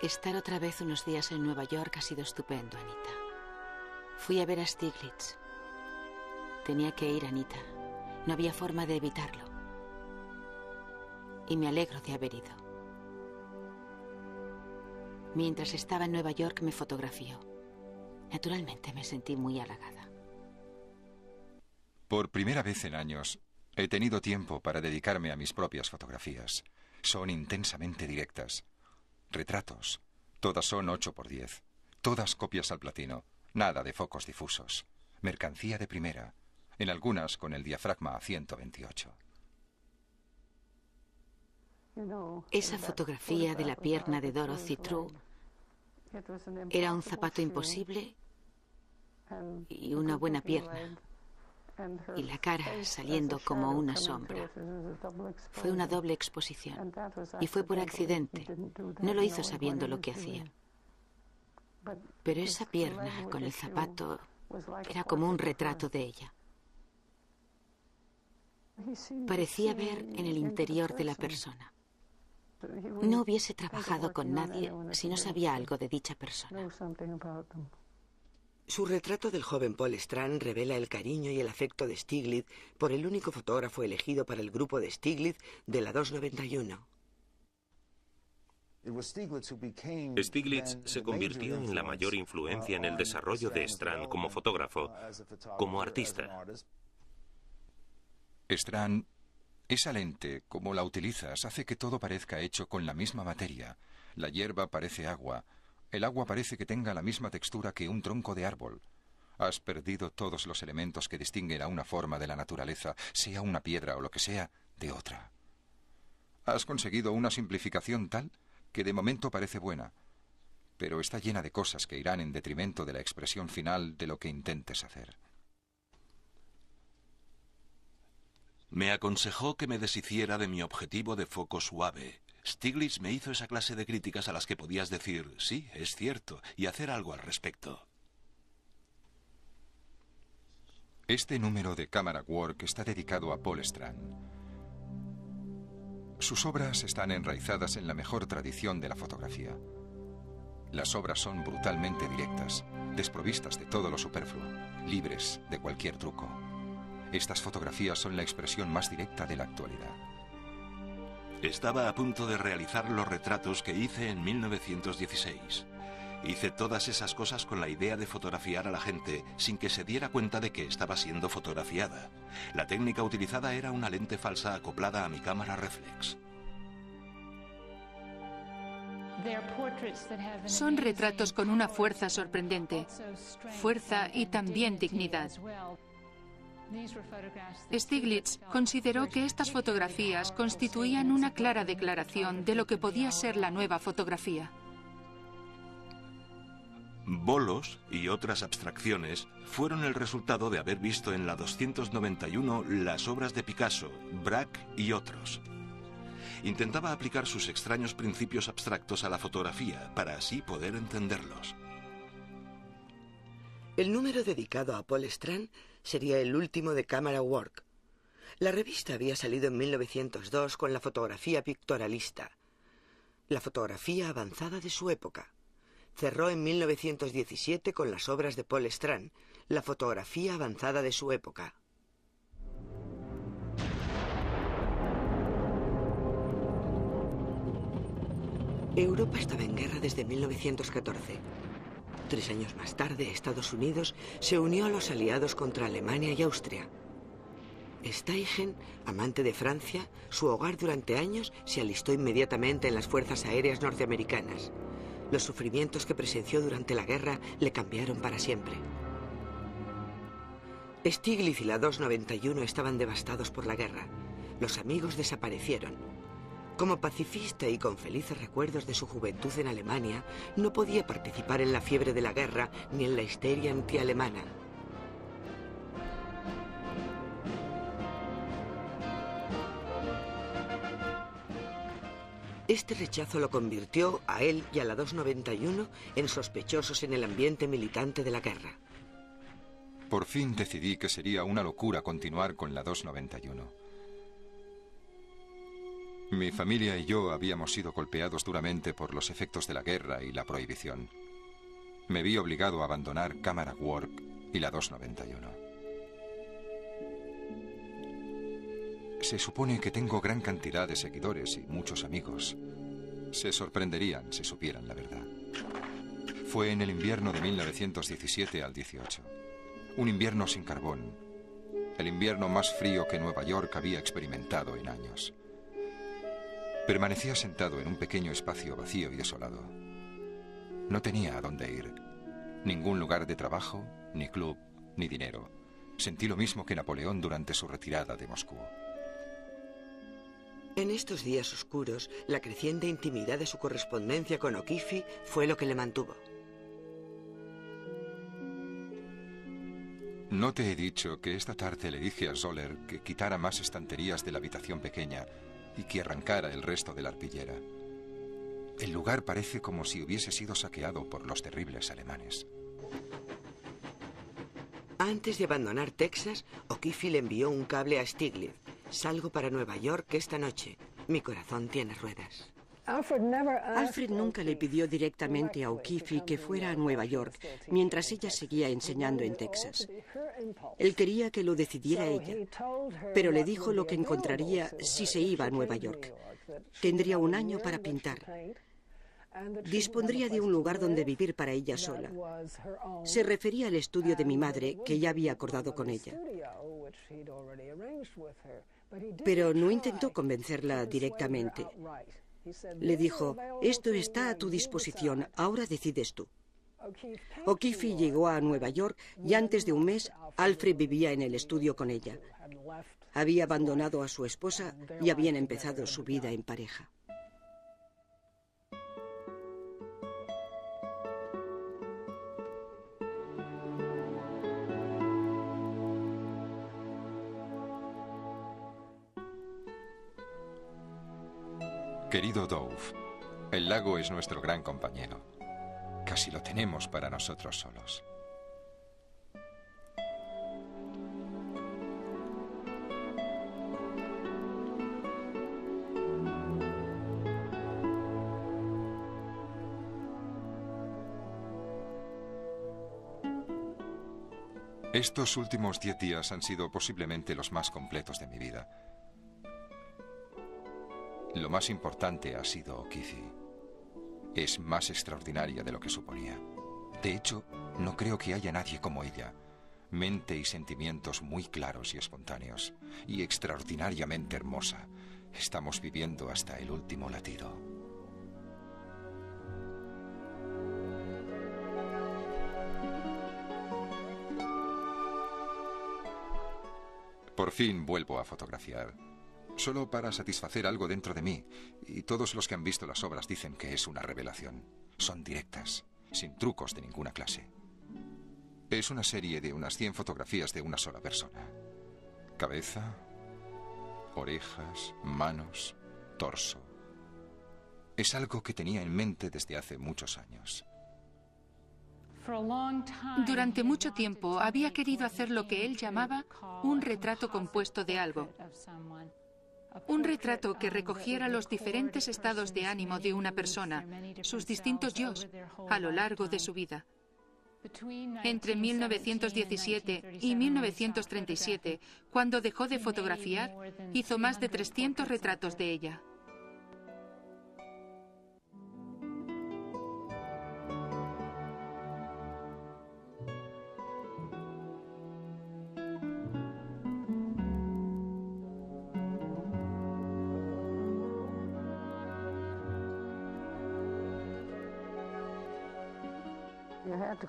Estar otra vez unos días en Nueva York ha sido estupendo, Anita. Fui a ver a Stieglitz. Tenía que ir, Anita. No había forma de evitarlo. Y me alegro de haber ido. Mientras estaba en Nueva York me fotografió. Naturalmente me sentí muy halagada. Por primera vez en años, he tenido tiempo para dedicarme a mis propias fotografías. Son intensamente directas. Retratos. Todas son 8x10. Todas copias al platino. Nada de focos difusos. Mercancía de primera. En algunas con el diafragma a 128. Esa fotografía de la pierna de Dorothy True era un zapato imposible y una buena pierna. Y la cara saliendo como una sombra. Fue una doble exposición. Y fue por accidente. No lo hizo sabiendo lo que hacía. Pero esa pierna con el zapato era como un retrato de ella. Parecía ver en el interior de la persona. No hubiese trabajado con nadie si no sabía algo de dicha persona. Su retrato del joven Paul Strand revela el cariño y el afecto de Stieglitz por el único fotógrafo elegido para el grupo de Stieglitz de la 291. Stieglitz se convirtió en la mayor influencia en el desarrollo de Strand como fotógrafo, como artista. Strand Esa lente, como la utilizas, hace que todo parezca hecho con la misma materia. La hierba parece agua. El agua parece que tenga la misma textura que un tronco de árbol. Has perdido todos los elementos que distinguen a una forma de la naturaleza, sea una piedra o lo que sea, de otra. Has conseguido una simplificación tal que de momento parece buena, pero está llena de cosas que irán en detrimento de la expresión final de lo que intentes hacer. Me aconsejó que me deshiciera de mi objetivo de foco suave. Stiglitz me hizo esa clase de críticas a las que podías decir, sí, es cierto, y hacer algo al respecto. Este número de Camera Work está dedicado a Paul Strand. Sus obras están enraizadas en la mejor tradición de la fotografía. Las obras son brutalmente directas, desprovistas de todo lo superfluo, libres de cualquier truco. Estas fotografías son la expresión más directa de la actualidad. Estaba a punto de realizar los retratos que hice en 1916. Hice todas esas cosas con la idea de fotografiar a la gente sin que se diera cuenta de que estaba siendo fotografiada. La técnica utilizada era una lente falsa acoplada a mi cámara reflex. Son retratos con una fuerza sorprendente. Fuerza y también dignidad. Stiglitz consideró que estas fotografías constituían una clara declaración de lo que podía ser la nueva fotografía. Bolos y otras abstracciones fueron el resultado de haber visto en la 291 las obras de Picasso, Braque y otros. Intentaba aplicar sus extraños principios abstractos a la fotografía para así poder entenderlos. El número dedicado a Paul Strand sería el último de Camera Work. La revista había salido en 1902 con la fotografía pictorialista, la fotografía avanzada de su época. Cerró en 1917 con las obras de Paul Strand, la fotografía avanzada de su época. Europa estaba en guerra desde 1914. 3 años más tarde, Estados Unidos se unió a los aliados contra Alemania y Austria. Steichen, amante de Francia, su hogar durante años, se alistó inmediatamente en las fuerzas aéreas norteamericanas. Los sufrimientos que presenció durante la guerra le cambiaron para siempre. Stiglitz y la 291 estaban devastados por la guerra. Los amigos desaparecieron. Como pacifista y con felices recuerdos de su juventud en Alemania, no podía participar en la fiebre de la guerra ni en la histeria antialemana. Este rechazo lo convirtió a él y a la 291 en sospechosos en el ambiente militante de la guerra. Por fin decidí que sería una locura continuar con la 291. Mi familia y yo habíamos sido golpeados duramente por los efectos de la guerra y la prohibición. Me vi obligado a abandonar Camera Work y la 291. Se supone que tengo gran cantidad de seguidores y muchos amigos. Se sorprenderían si supieran la verdad. Fue en el invierno de 1917 al 18. Un invierno sin carbón. El invierno más frío que Nueva York había experimentado en años. Permanecía sentado en un pequeño espacio vacío y desolado. No tenía a dónde ir. Ningún lugar de trabajo, ni club, ni dinero. Sentí lo mismo que Napoleón durante su retirada de Moscú. En estos días oscuros, la creciente intimidad de su correspondencia con O'Keeffe fue lo que le mantuvo. No te he dicho que esta tarde le dije a Zoller que quitara más estanterías de la habitación pequeña y que arrancara el resto de la arpillera. El lugar parece como si hubiese sido saqueado por los terribles alemanes. Antes de abandonar Texas, O'Keeffe le envió un cable a Stiglitz. Salgo para Nueva York esta noche. Mi corazón tiene ruedas. Alfred nunca le pidió directamente a O'Keeffe que fuera a Nueva York mientras ella seguía enseñando en Texas. Él quería que lo decidiera ella, pero le dijo lo que encontraría si se iba a Nueva York. Tendría 1 año para pintar. Dispondría de un lugar donde vivir para ella sola. Se refería al estudio de mi madre, que ya había acordado con ella. Pero no intentó convencerla directamente. Le dijo, esto está a tu disposición, ahora decides tú. O'Keeffe llegó a Nueva York y antes de un mes Alfred vivía en el estudio con ella. Había abandonado a su esposa y habían empezado su vida en pareja. Querido Dove, el lago es nuestro gran compañero. Casi lo tenemos para nosotros solos. Estos últimos 10 días han sido posiblemente los más completos de mi vida. Lo más importante ha sido O'Keeffe. Es más extraordinaria de lo que suponía. De hecho, no creo que haya nadie como ella. Mente y sentimientos muy claros y espontáneos. Y extraordinariamente hermosa. Estamos viviendo hasta el último latido. Por fin vuelvo a fotografiar. Solo para satisfacer algo dentro de mí. Y todos los que han visto las obras dicen que es una revelación. Son directas, sin trucos de ninguna clase. Es una serie de unas 100 fotografías de una sola persona. Cabeza, orejas, manos, torso. Es algo que tenía en mente desde hace muchos años. Durante mucho tiempo había querido hacer lo que él llamaba un retrato compuesto de algo. Un retrato que recogiera los diferentes estados de ánimo de una persona, sus distintos yos, a lo largo de su vida. Entre 1917 y 1937, cuando dejó de fotografiar, hizo más de 300 retratos de ella.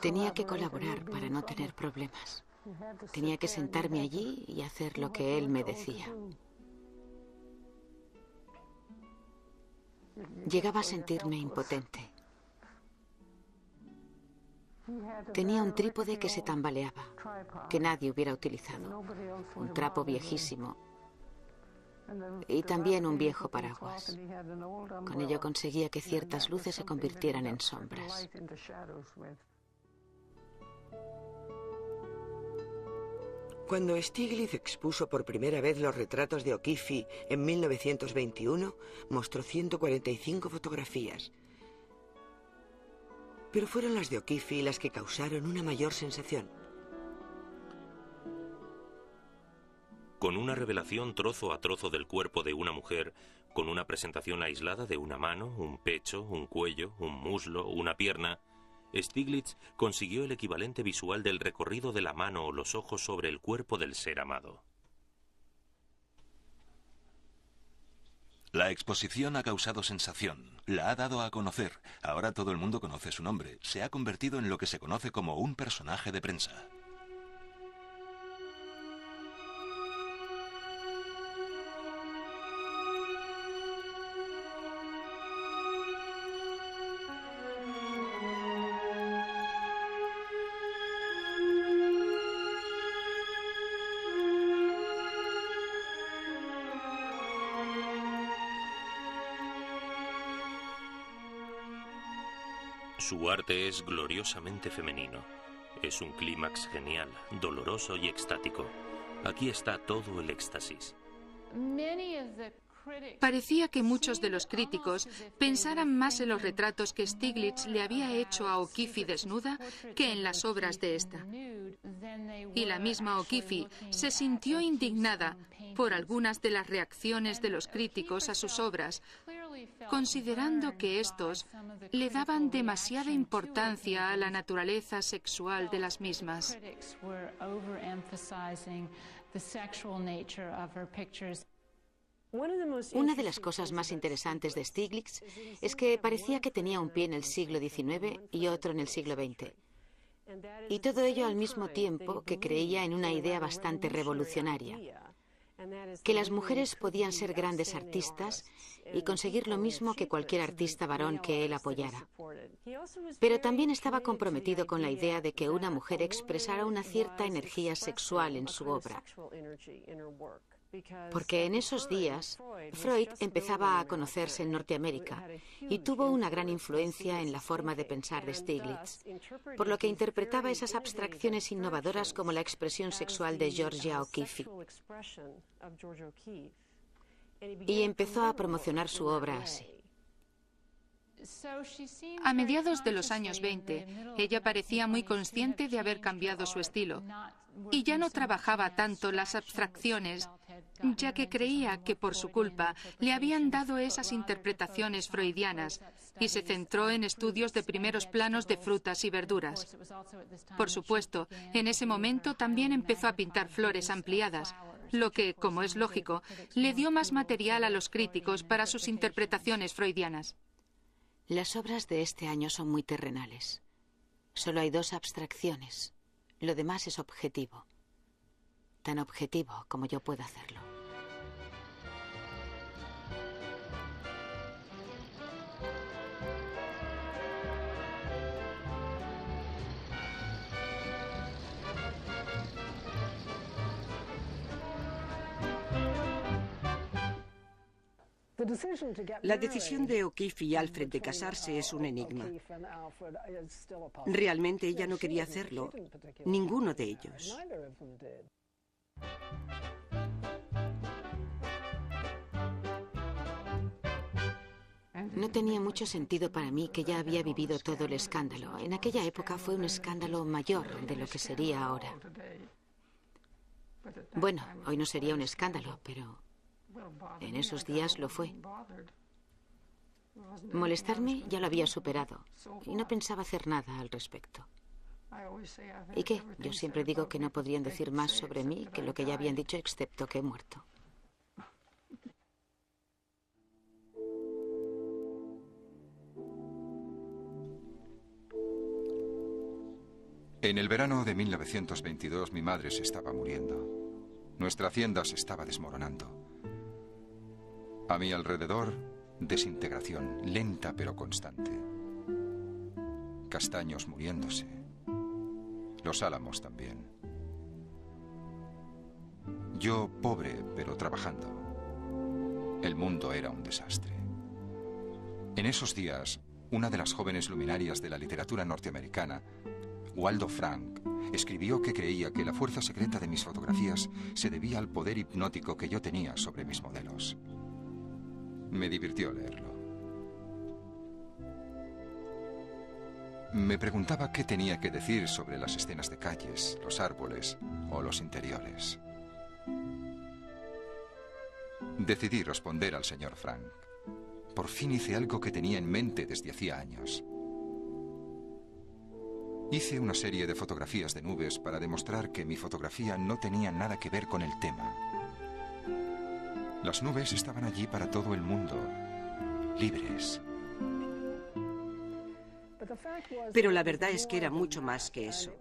Tenía que colaborar para no tener problemas. Tenía que sentarme allí y hacer lo que él me decía. Llegaba a sentirme impotente. Tenía un trípode que se tambaleaba, que nadie hubiera utilizado, un trapo viejísimo y también un viejo paraguas. Con ello conseguía que ciertas luces se convirtieran en sombras. Cuando Stiglitz expuso por primera vez los retratos de O'Keeffe en 1921, mostró 145 fotografías. Pero fueron las de O'Keeffe las que causaron una mayor sensación. Con una revelación trozo a trozo del cuerpo de una mujer, con una presentación aislada de una mano, un pecho, un cuello, un muslo, una pierna, Stiglitz consiguió el equivalente visual del recorrido de la mano o los ojos sobre el cuerpo del ser amado. La exposición ha causado sensación, la ha dado a conocer. Ahora todo el mundo conoce su nombre. Se ha convertido en lo que se conoce como un personaje de prensa. Su arte es gloriosamente femenino. Es un clímax genial, doloroso y extático. Aquí está todo el éxtasis. Parecía que muchos de los críticos pensaran más en los retratos que Stiglitz le había hecho a O'Keeffe desnuda que en las obras de esta. Y la misma O'Keeffe se sintió indignada por algunas de las reacciones de los críticos a sus obras, considerando que estos le daban demasiada importancia a la naturaleza sexual de las mismas. Una de las cosas más interesantes de Stiglitz es que parecía que tenía un pie en el siglo XIX y otro en el siglo XX. Y todo ello al mismo tiempo que creía en una idea bastante revolucionaria, que las mujeres podían ser grandes artistas y conseguir lo mismo que cualquier artista varón que él apoyara. Pero también estaba comprometido con la idea de que una mujer expresara una cierta energía sexual en su obra. Porque en esos días, Freud empezaba a conocerse en Norteamérica y tuvo una gran influencia en la forma de pensar de Stiglitz, por lo que interpretaba esas abstracciones innovadoras como la expresión sexual de Georgia O'Keeffe. Y empezó a promocionar su obra así. A mediados de los años 20, ella parecía muy consciente de haber cambiado su estilo y ya no trabajaba tanto las abstracciones, ya que creía que por su culpa le habían dado esas interpretaciones freudianas y se centró en estudios de primeros planos de frutas y verduras. Por supuesto, en ese momento también empezó a pintar flores ampliadas, lo que, como es lógico, le dio más material a los críticos para sus interpretaciones freudianas. Las obras de este año son muy terrenales. Solo hay 2 abstracciones. Lo demás es objetivo. Tan objetivo como yo pueda hacerlo. La decisión de O'Keeffe y Alfred de casarse es un enigma. Realmente ella no quería hacerlo, ninguno de ellos. No tenía mucho sentido para mí que ya había vivido todo el escándalo. En aquella época fue un escándalo mayor de lo que sería ahora. Bueno, hoy no sería un escándalo, pero en esos días lo fue. Molestarme ya lo había superado y no pensaba hacer nada al respecto. ¿Y qué? Yo siempre digo que no podrían decir más sobre mí que lo que ya habían dicho, excepto que he muerto. En el verano de 1922 mi madre se estaba muriendo. Nuestra hacienda se estaba desmoronando. A mi alrededor, desintegración, lenta pero constante. Castaños muriéndose. Los álamos también. Yo, pobre, pero trabajando. El mundo era un desastre. En esos días, una de las jóvenes luminarias de la literatura norteamericana, Waldo Frank, escribió que creía que la fuerza secreta de mis fotografías se debía al poder hipnótico que yo tenía sobre mis modelos. Me divirtió leerlo. Me preguntaba qué tenía que decir sobre las escenas de calles, los árboles o los interiores. Decidí responder al señor Frank. Por fin hice algo que tenía en mente desde hacía años. Hice una serie de fotografías de nubes para demostrar que mi fotografía no tenía nada que ver con el tema. Las nubes estaban allí para todo el mundo, libres. Pero la verdad es que era mucho más que eso.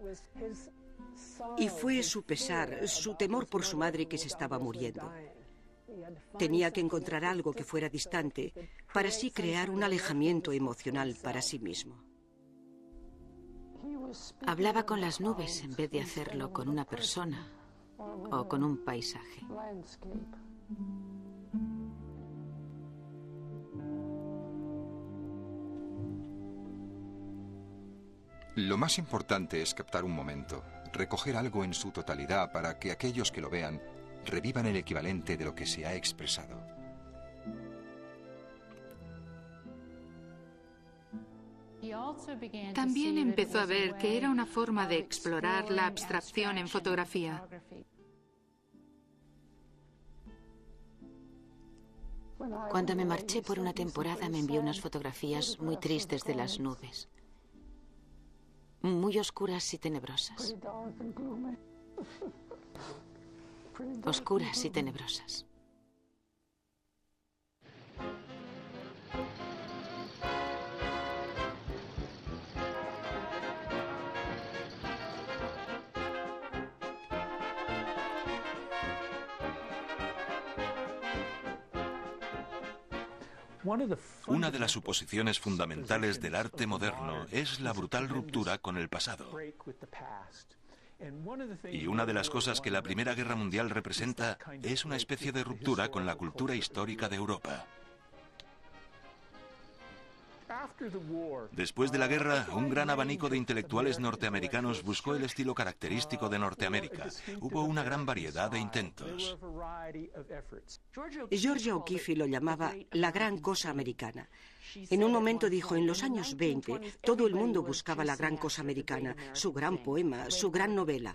Y fue su pesar, su temor por su madre que se estaba muriendo. Tenía que encontrar algo que fuera distante para así crear un alejamiento emocional para sí mismo. Hablaba con las nubes en vez de hacerlo con una persona o con un paisaje. Lo más importante es captar un momento, recoger algo en su totalidad para que aquellos que lo vean revivan el equivalente de lo que se ha expresado. También empezó a ver que era una forma de explorar la abstracción en fotografía. Cuando me marché por una temporada me envió unas fotografías muy tristes de las nubes. Muy oscuras y tenebrosas. Oscuras y tenebrosas. Una de las suposiciones fundamentales del arte moderno es la brutal ruptura con el pasado. Y una de las cosas que la Primera Guerra Mundial representa es una especie de ruptura con la cultura histórica de Europa. Después de la guerra, un gran abanico de intelectuales norteamericanos buscó el estilo característico de Norteamérica. Hubo una gran variedad de intentos. Georgia O'Keeffe lo llamaba la gran cosa americana. En un momento dijo, en los años 20, todo el mundo buscaba la gran cosa americana, su gran poema, su gran novela.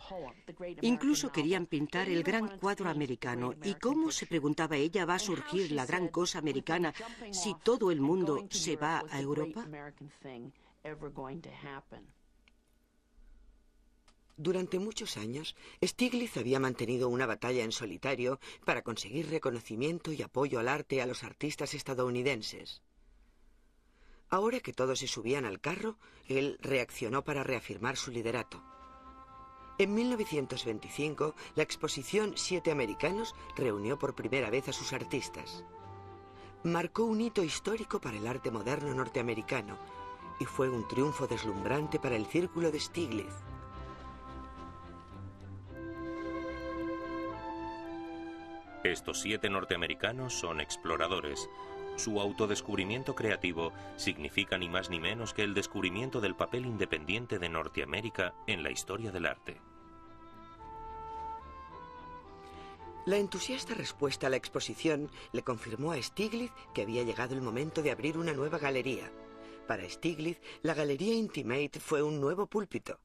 Incluso querían pintar el gran cuadro americano. ¿Y cómo, se preguntaba ella, va a surgir la gran cosa americana si todo el mundo se va a Europa? Durante muchos años, Stiglitz había mantenido una batalla en solitario para conseguir reconocimiento y apoyo al arte a los artistas estadounidenses. Ahora que todos se subían al carro, él reaccionó para reafirmar su liderato. En 1925, la exposición 7 Americanos reunió por primera vez a sus artistas. Marcó un hito histórico para el arte moderno norteamericano y fue un triunfo deslumbrante para el círculo de Stiglitz. Estos 7 norteamericanos son exploradores. Su autodescubrimiento creativo significa ni más ni menos que el descubrimiento del papel independiente de Norteamérica en la historia del arte. La entusiasta respuesta a la exposición le confirmó a Stiglitz que había llegado el momento de abrir una nueva galería. Para Stiglitz, la Galería Intimate fue un nuevo púlpito.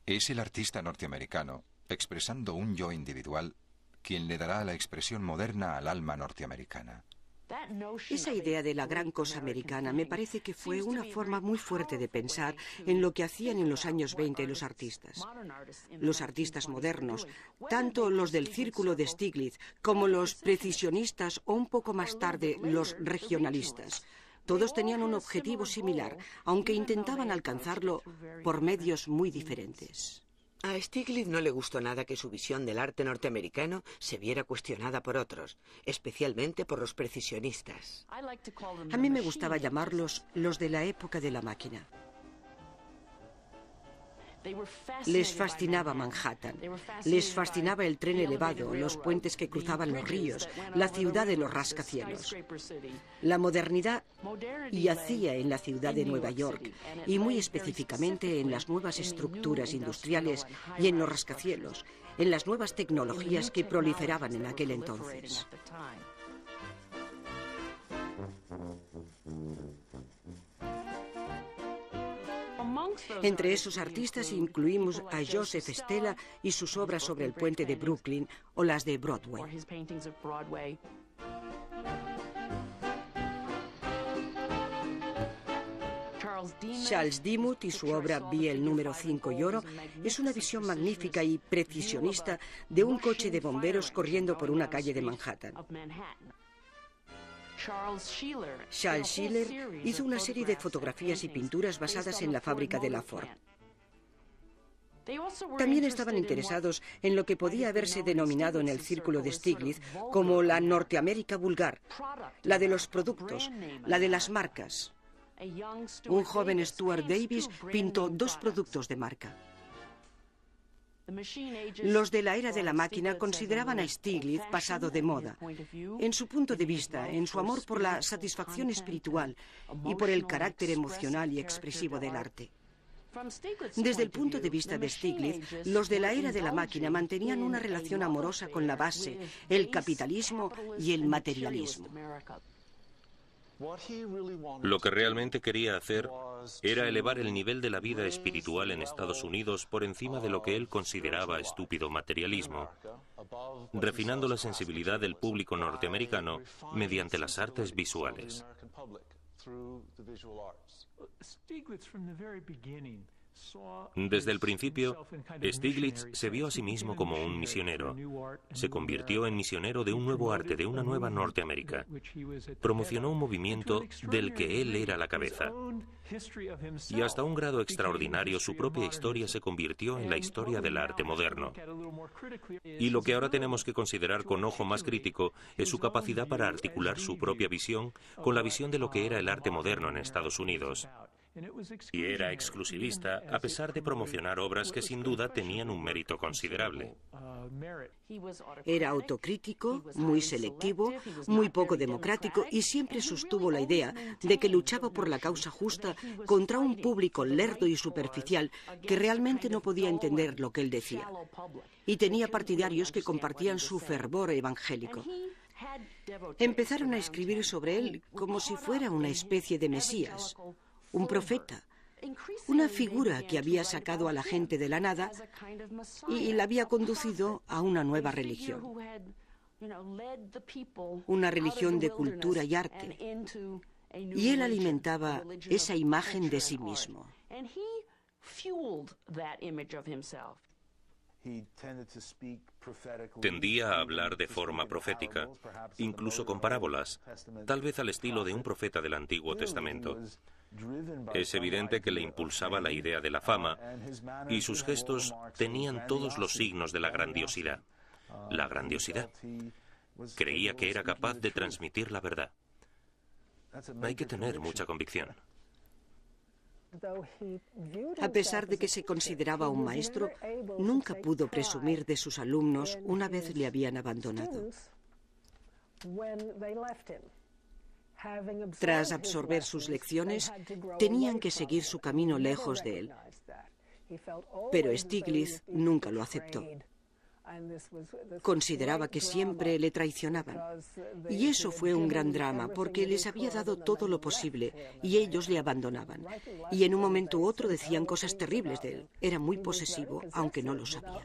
Es el artista norteamericano, expresando un yo individual, quien le dará la expresión moderna al alma norteamericana. Esa idea de la gran cosa americana me parece que fue una forma muy fuerte de pensar en lo que hacían en los años 20 los artistas. Los artistas modernos, tanto los del círculo de Stiglitz como los precisionistas o un poco más tarde los regionalistas, todos tenían un objetivo similar, aunque intentaban alcanzarlo por medios muy diferentes. A Stiglitz no le gustó nada que su visión del arte norteamericano se viera cuestionada por otros, especialmente por los precisionistas. A mí me gustaba llamarlos los de la época de la máquina. Les fascinaba Manhattan, les fascinaba el tren elevado, los puentes que cruzaban los ríos, la ciudad de los rascacielos. La modernidad yacía en la ciudad de Nueva York y muy específicamente en las nuevas estructuras industriales y en los rascacielos, en las nuevas tecnologías que proliferaban en aquel entonces. Entre esos artistas incluimos a Joseph Stella y sus obras sobre el puente de Brooklyn o las de Broadway. Charles Demuth y su obra Biel número 5 y oro es una visión magnífica y precisionista de un coche de bomberos corriendo por una calle de Manhattan. Charles Schiller hizo una serie de fotografías y pinturas basadas en la fábrica de la Ford. También estaban interesados en lo que podía haberse denominado en el círculo de Stiglitz como la Norteamérica vulgar, la de los productos, la de las marcas. Un joven Stuart Davis pintó 2 productos de marca. Los de la era de la máquina consideraban a Stiglitz pasado de moda, en su punto de vista, en su amor por la satisfacción espiritual y por el carácter emocional y expresivo del arte. Desde el punto de vista de Stiglitz, los de la era de la máquina mantenían una relación amorosa con la base, el capitalismo y el materialismo. Lo que realmente quería hacer era elevar el nivel de la vida espiritual en Estados Unidos por encima de lo que él consideraba estúpido materialismo, refinando la sensibilidad del público norteamericano mediante las artes visuales. Desde el principio, Stiglitz se vio a sí mismo como un misionero. Se convirtió en misionero de un nuevo arte, de una nueva Norteamérica. Promocionó un movimiento del que él era la cabeza. Y hasta un grado extraordinario, su propia historia se convirtió en la historia del arte moderno. Y lo que ahora tenemos que considerar con ojo más crítico es su capacidad para articular su propia visión con la visión de lo que era el arte moderno en Estados Unidos. Y era exclusivista, a pesar de promocionar obras que sin duda tenían un mérito considerable. Era autocrítico, muy selectivo, muy poco democrático y siempre sostuvo la idea de que luchaba por la causa justa contra un público lerdo y superficial que realmente no podía entender lo que él decía. Y tenía partidarios que compartían su fervor evangélico. Empezaron a escribir sobre él como si fuera una especie de Mesías, un profeta, una figura que había sacado a la gente de la nada y la había conducido a una nueva religión. Una religión de cultura y arte. Y él alimentaba esa imagen de sí mismo. Tendía a hablar de forma profética, incluso con parábolas, tal vez al estilo de un profeta del Antiguo Testamento. Es evidente que le impulsaba la idea de la fama, y sus gestos tenían todos los signos de la grandiosidad. La grandiosidad. Creía que era capaz de transmitir la verdad. Hay que tener mucha convicción. A pesar de que se consideraba un maestro, nunca pudo presumir de sus alumnos una vez le habían abandonado. Tras absorber sus lecciones, tenían que seguir su camino lejos de él. Pero Stiglitz nunca lo aceptó. Consideraba que siempre le traicionaban. Y eso fue un gran drama, porque les había dado todo lo posible y ellos le abandonaban. Y en un momento u otro decían cosas terribles de él. Era muy posesivo, aunque no lo sabía.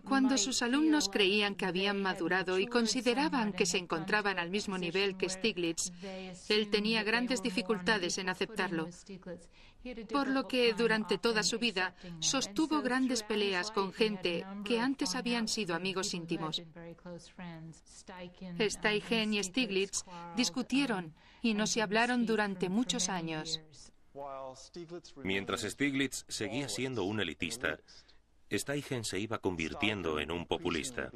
Cuando sus alumnos creían que habían madurado y consideraban que se encontraban al mismo nivel que Stiglitz, él tenía grandes dificultades en aceptarlo. Por lo que durante toda su vida sostuvo grandes peleas con gente que antes habían sido amigos íntimos. Steichen y Stiglitz discutieron y no se hablaron durante muchos años. Mientras Stiglitz seguía siendo un elitista, Steichen se iba convirtiendo en un populista.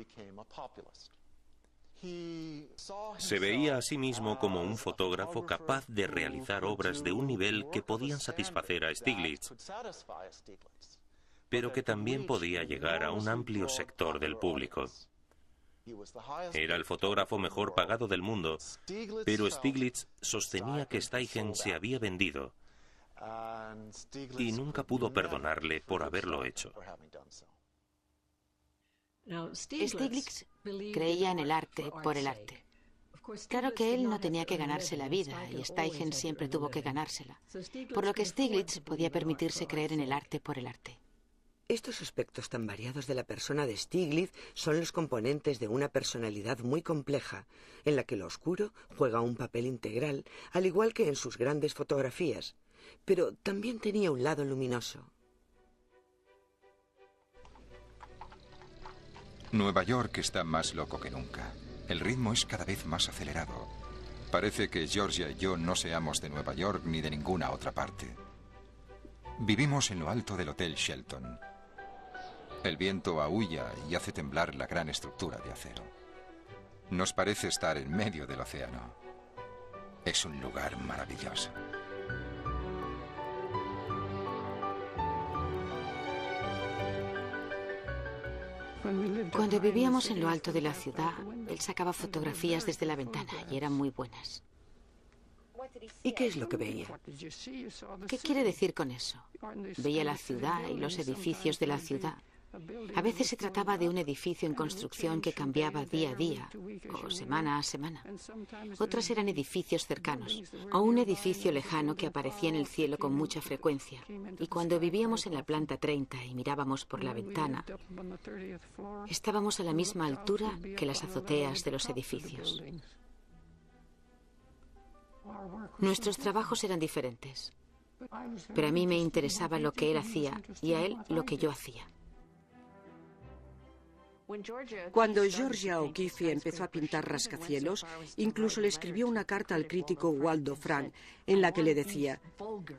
Se veía a sí mismo como un fotógrafo capaz de realizar obras de un nivel que podían satisfacer a Stiglitz, pero que también podía llegar a un amplio sector del público. Era el fotógrafo mejor pagado del mundo, pero Stiglitz sostenía que Steichen se había vendido y nunca pudo perdonarle por haberlo hecho. Stiglitz creía en el arte por el arte. Claro que él no tenía que ganarse la vida y Steichen siempre tuvo que ganársela, por lo que Stiglitz podía permitirse creer en el arte por el arte. Estos aspectos tan variados de la persona de Stiglitz son los componentes de una personalidad muy compleja, en la que lo oscuro juega un papel integral, al igual que en sus grandes fotografías, pero también tenía un lado luminoso. Nueva York está más loco que nunca. El ritmo es cada vez más acelerado. Parece que Georgia y yo no seamos de Nueva York ni de ninguna otra parte. Vivimos en lo alto del Hotel Shelton. El viento aúlla y hace temblar la gran estructura de acero. Nos parece estar en medio del océano. Es un lugar maravilloso. Cuando vivíamos en lo alto de la ciudad, él sacaba fotografías desde la ventana y eran muy buenas. ¿Y qué es lo que veía? ¿Qué quiere decir con eso? Veía la ciudad y los edificios de la ciudad. A veces se trataba de un edificio en construcción que cambiaba día a día o semana a semana. Otras eran edificios cercanos o un edificio lejano que aparecía en el cielo con mucha frecuencia. Y cuando vivíamos en la planta 30 y mirábamos por la ventana, estábamos a la misma altura que las azoteas de los edificios. Nuestros trabajos eran diferentes, pero a mí me interesaba lo que él hacía y a él lo que yo hacía. Cuando Georgia O'Keeffe empezó a pintar rascacielos, incluso le escribió una carta al crítico Waldo Frank en la que le decía: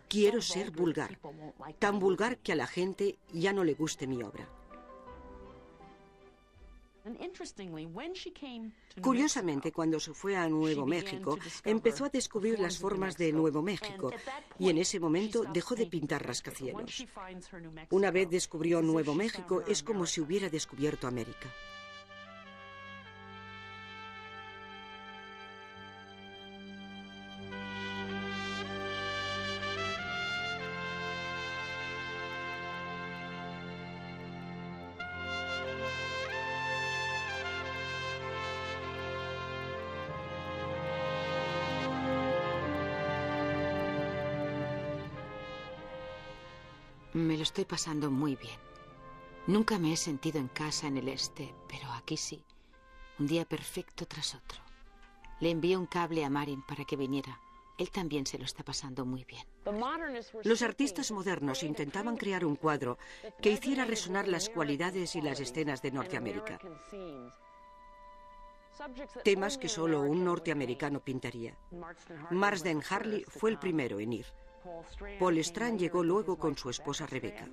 quiero ser vulgar, tan vulgar que a la gente ya no le guste mi obra. Curiosamente, cuando se fue a Nuevo México, empezó a descubrir las formas de Nuevo México y en ese momento dejó de pintar rascacielos. Una vez descubrió Nuevo México, es como si hubiera descubierto América. Me lo estoy pasando muy bien. Nunca me he sentido en casa en el este, pero aquí sí. Un día perfecto tras otro. Le envié un cable a Marin para que viniera. Él también se lo está pasando muy bien. Los artistas modernos intentaban crear un cuadro que hiciera resonar las cualidades y las escenas de Norteamérica. Temas que solo un norteamericano pintaría. Marsden Harley fue el primero en ir. Paul Strand llegó luego con su esposa Rebecca.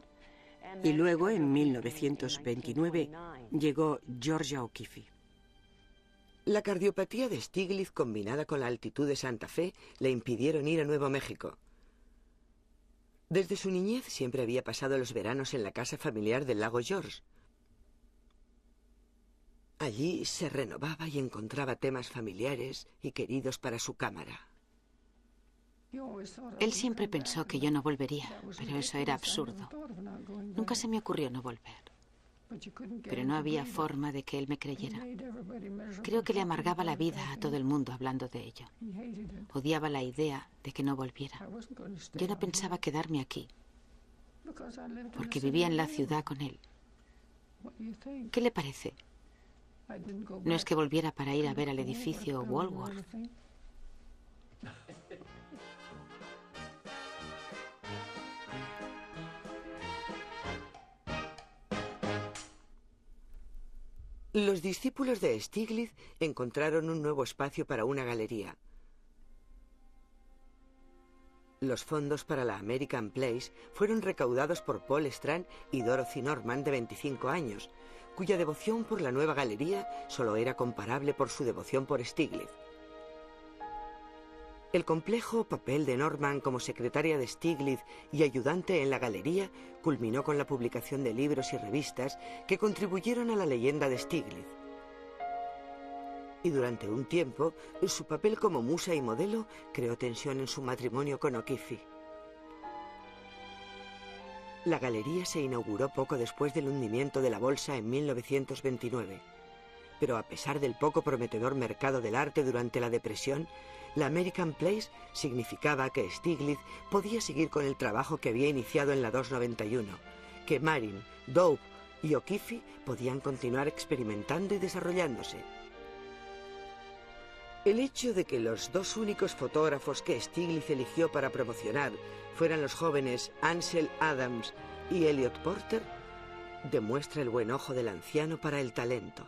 Y luego, en 1929, llegó Georgia O'Keeffe. La cardiopatía de Stiglitz combinada con la altitud de Santa Fe le impidieron ir a Nuevo México. Desde su niñez siempre había pasado los veranos en la casa familiar del lago George. Allí se renovaba y encontraba temas familiares y queridos para su cámara. Él siempre pensó que yo no volvería, pero eso era absurdo. Nunca se me ocurrió no volver. Pero no había forma de que él me creyera. Creo que le amargaba la vida a todo el mundo hablando de ello. Odiaba la idea de que no volviera. Yo no pensaba quedarme aquí, porque vivía en la ciudad con él. ¿Qué le parece? No es que volviera para ir a ver al edificio Woolworth. Los discípulos de Stiglitz encontraron un nuevo espacio para una galería. Los fondos para la American Place fueron recaudados por Paul Strand y Dorothy Norman, de 25 años, cuya devoción por la nueva galería solo era comparable por su devoción por Stiglitz. El complejo papel de Norman como secretaria de Stiglitz y ayudante en la galería culminó con la publicación de libros y revistas que contribuyeron a la leyenda de Stiglitz. Y durante un tiempo, su papel como musa y modelo creó tensión en su matrimonio con O'Keeffe. La galería se inauguró poco después del hundimiento de la bolsa en 1929. Pero a pesar del poco prometedor mercado del arte durante la depresión, la American Place significaba que Stiglitz podía seguir con el trabajo que había iniciado en la 291, que Marin, Dove y O'Keeffe podían continuar experimentando y desarrollándose. El hecho de que los dos únicos fotógrafos que Stiglitz eligió para promocionar fueran los jóvenes Ansel Adams y Elliot Porter demuestra el buen ojo del anciano para el talento.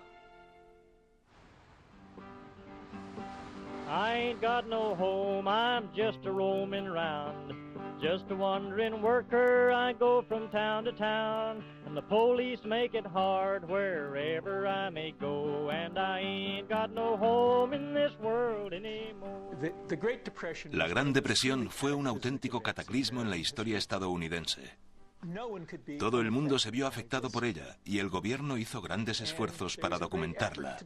I ain't got no home, I'm just a roaming round. Just a wandering worker, I go from town to town. And the police make it hard wherever I may go. And I ain't got no home in this world anymore. La Gran Depresión fue un auténtico cataclismo en la historia estadounidense. Todo el mundo se vio afectado por ella y el gobierno hizo grandes esfuerzos para documentarla.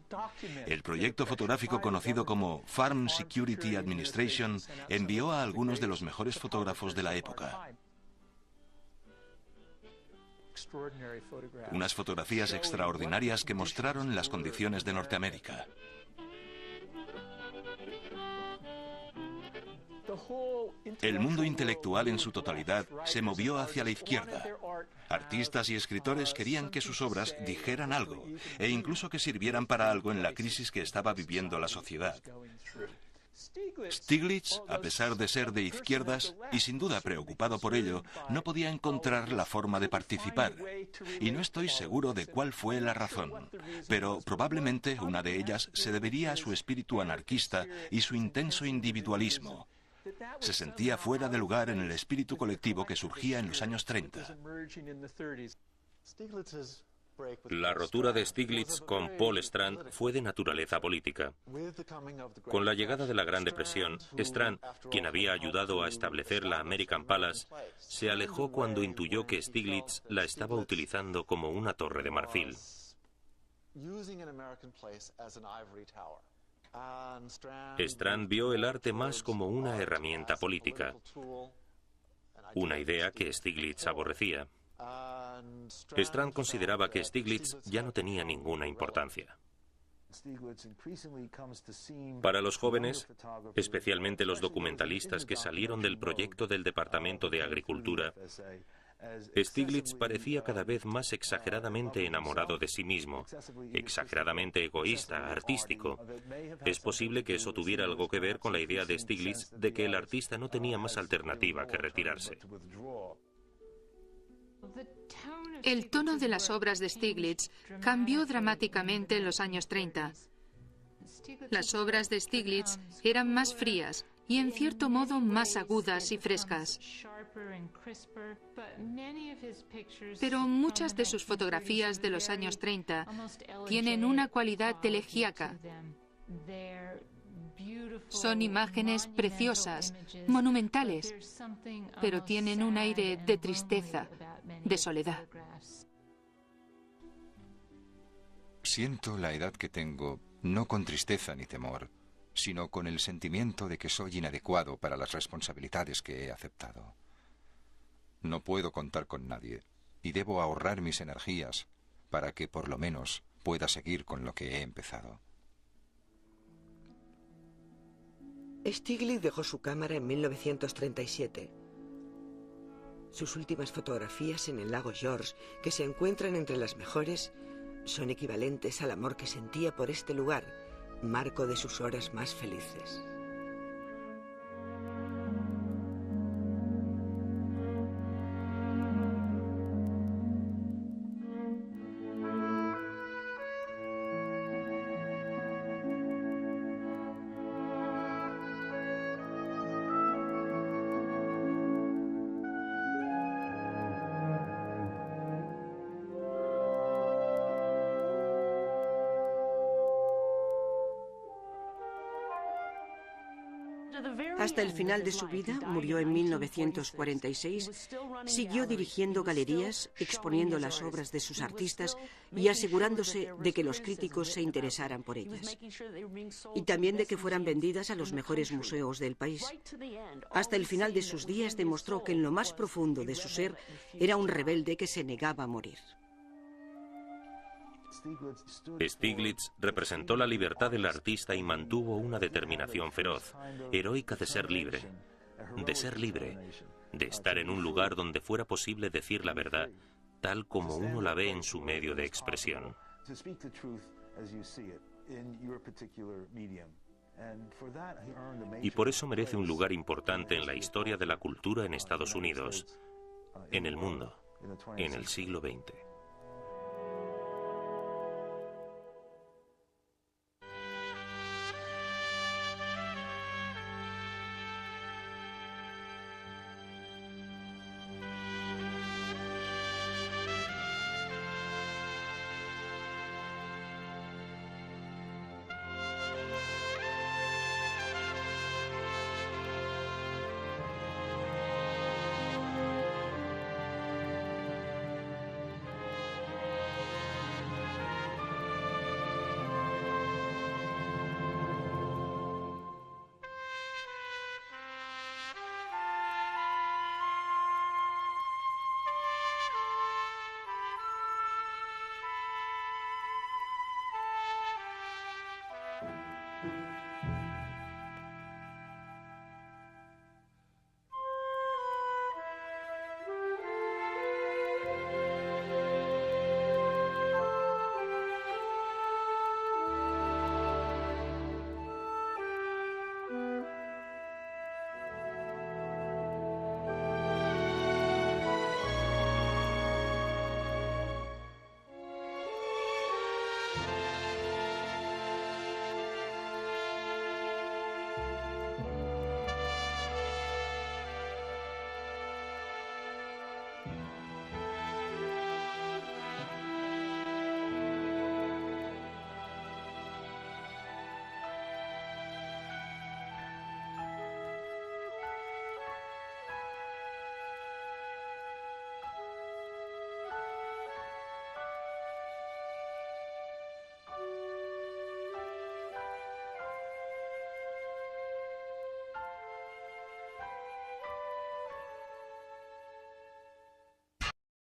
El proyecto fotográfico conocido como Farm Security Administration envió a algunos de los mejores fotógrafos de la época. Unas fotografías extraordinarias que mostraron las condiciones de Norteamérica. El mundo intelectual en su totalidad se movió hacia la izquierda. Artistas y escritores querían que sus obras dijeran algo, e incluso que sirvieran para algo en la crisis que estaba viviendo la sociedad. Stiglitz, a pesar de ser de izquierdas y sin duda preocupado por ello, no podía encontrar la forma de participar. Y no estoy seguro de cuál fue la razón, pero probablemente una de ellas se debería a su espíritu anarquista y su intenso individualismo. Se sentía fuera de lugar en el espíritu colectivo que surgía en los años 30. La rotura de Stiglitz con Paul Strand fue de naturaleza política. Con la llegada de la Gran Depresión, Strand, quien había ayudado a establecer la American Palace, se alejó cuando intuyó que Stiglitz la estaba utilizando como una torre de marfil. Strand vio el arte más como una herramienta política, una idea que Stiglitz aborrecía. Strand consideraba que Stiglitz ya no tenía ninguna importancia. Para los jóvenes, especialmente los documentalistas que salieron del proyecto del Departamento de Agricultura, Stiglitz parecía cada vez más exageradamente enamorado de sí mismo, exageradamente egoísta, artístico. Es posible que eso tuviera algo que ver con la idea de Stiglitz de que el artista no tenía más alternativa que retirarse. El tono de las obras de Stiglitz cambió dramáticamente en los años 30. Las obras de Stiglitz eran más frías y en cierto modo más agudas y frescas. Pero muchas de sus fotografías de los años 30 tienen una cualidad elegíaca. Son imágenes preciosas, monumentales, pero tienen un aire de tristeza, de soledad. Siento la edad que tengo, no con tristeza ni temor, sino con el sentimiento de que soy inadecuado para las responsabilidades que he aceptado. No puedo contar con nadie y debo ahorrar mis energías para que por lo menos pueda seguir con lo que he empezado. Stiglitz dejó su cámara en 1937. Sus últimas fotografías en el lago George, que se encuentran entre las mejores, son equivalentes al amor que sentía por este lugar, marco de sus horas más felices. Hasta el final de su vida, murió en 1946, siguió dirigiendo galerías, exponiendo las obras de sus artistas y asegurándose de que los críticos se interesaran por ellas. Y también de que fueran vendidas a los mejores museos del país. Hasta el final de sus días demostró que en lo más profundo de su ser era un rebelde que se negaba a morir. Stiglitz representó la libertad del artista y mantuvo una determinación feroz, heroica de ser libre, de estar en un lugar donde fuera posible decir la verdad, tal como uno la ve en su medio de expresión. Y por eso merece un lugar importante en la historia de la cultura en Estados Unidos, en el mundo, en el siglo XX.